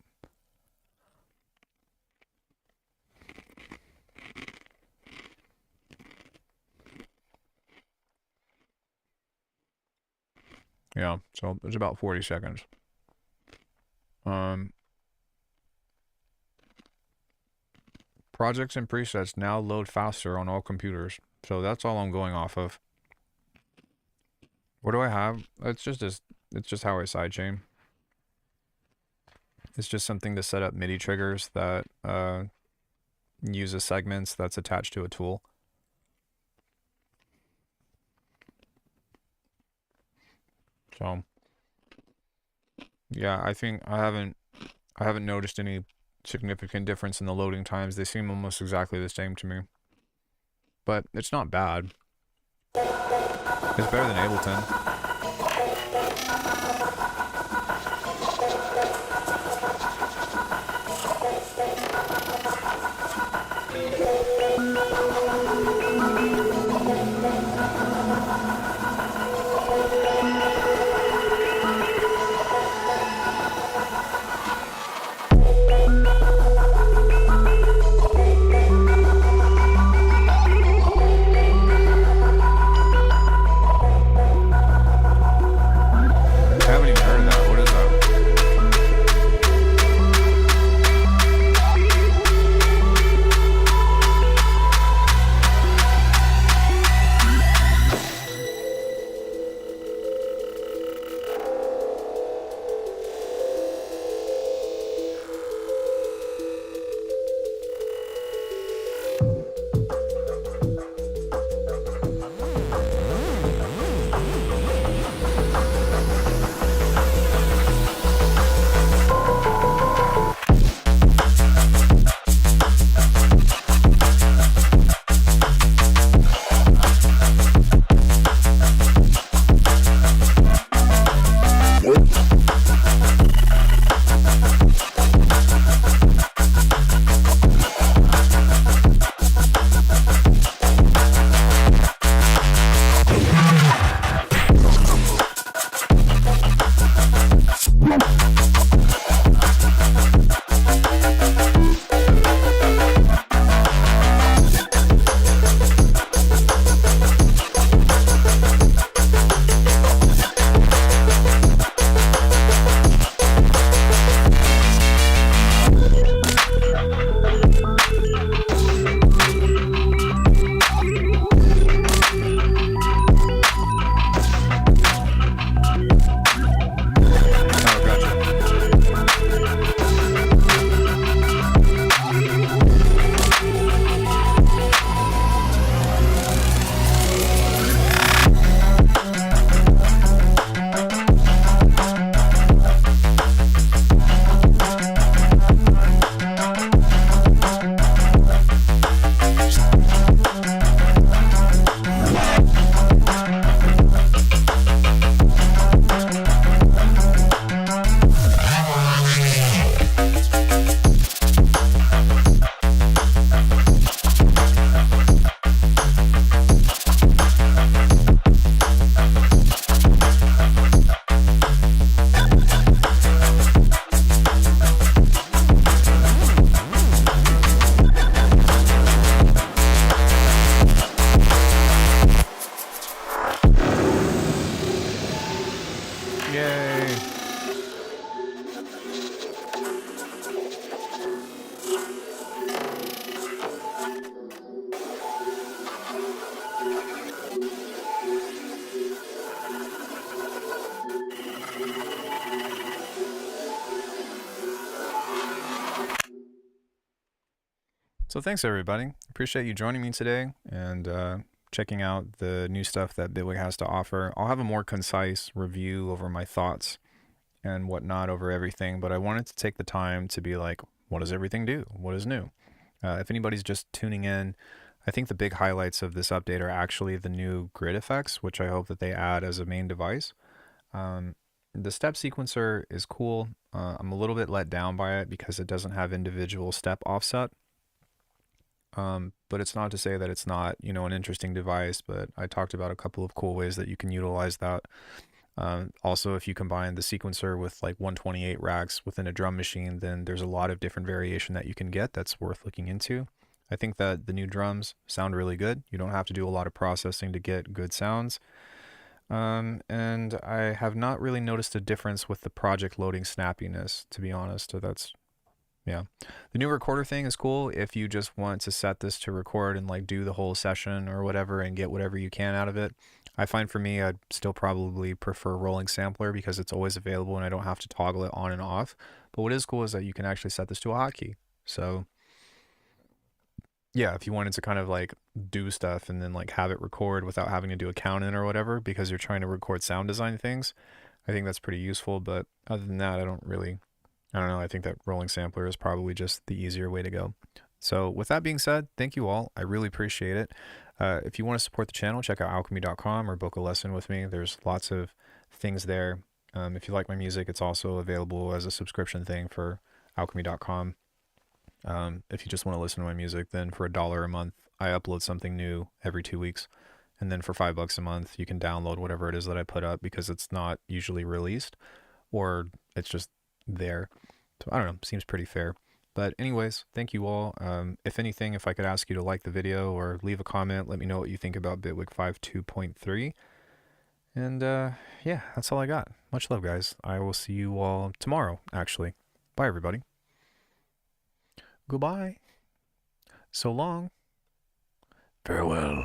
[SPEAKER 1] Yeah, so it's about 40 seconds. Um, Projects and presets now load faster on all computers. So that's all I'm going off of. What do I have? It's just how I sidechain. It's just something to set up MIDI triggers that uses segments that's attached to a tool. So yeah, I think I haven't noticed any significant difference in the loading times. They seem almost exactly the same to me. But it's not bad. It's better than Ableton. I haven't even heard of that. What is that? Oh, gotcha. Yay. So thanks everybody. Appreciate you joining me today and checking out the new stuff that Bitwig has to offer. I'll have a more concise review over my thoughts and whatnot over everything, but I wanted to take the time to be like, what does everything do? What is new? If anybody's just tuning in, I think the big highlights of this update are actually the new grid effects, which I hope that they add as a main device. The step sequencer is cool. I'm a little bit let down by it because it doesn't have individual step offset. But it's not to say that it's not, an interesting device, but I talked about a couple of cool ways that you can utilize that. Also, if you combine the sequencer with like 128 racks within a drum machine, then there's a lot of different variation that you can get that's worth looking into. I think that the new drums sound really good. You don't have to do a lot of processing to get good sounds. And I have not really noticed a difference with the project loading snappiness, to be honest. So that's, yeah. The new recorder thing is cool if you just want to set this to record and like do the whole session or whatever and get whatever you can out of it. I find for me, I'd still probably prefer rolling sampler because it's always available and I don't have to toggle it on and off. But what is cool is that you can actually set this to a hotkey. So yeah, if you wanted to kind of like do stuff and then like have it record without having to do a count in or whatever because you're trying to record sound design things, I think that's pretty useful. But other than that, I don't know. I think that rolling sampler is probably just the easier way to go. So with that being said, thank you all. I really appreciate it. If you want to support the channel, check out alchemy.com or book a lesson with me. There's lots of things there. If you like my music, it's also available as a subscription thing for alchemy.com. If you just want to listen to my music, then for $1 a month, I upload something new every 2 weeks. And then for $5 a month, you can download whatever it is that I put up because it's not usually released or it's just there. So I don't know, seems pretty fair. But anyways, thank you all. If anything, if I could ask you to like the video or leave a comment, let me know what you think about Bitwig 5.3. And yeah, that's all I got. Much love, guys. I will see you all tomorrow, actually. Bye, everybody. Goodbye. So long. Farewell.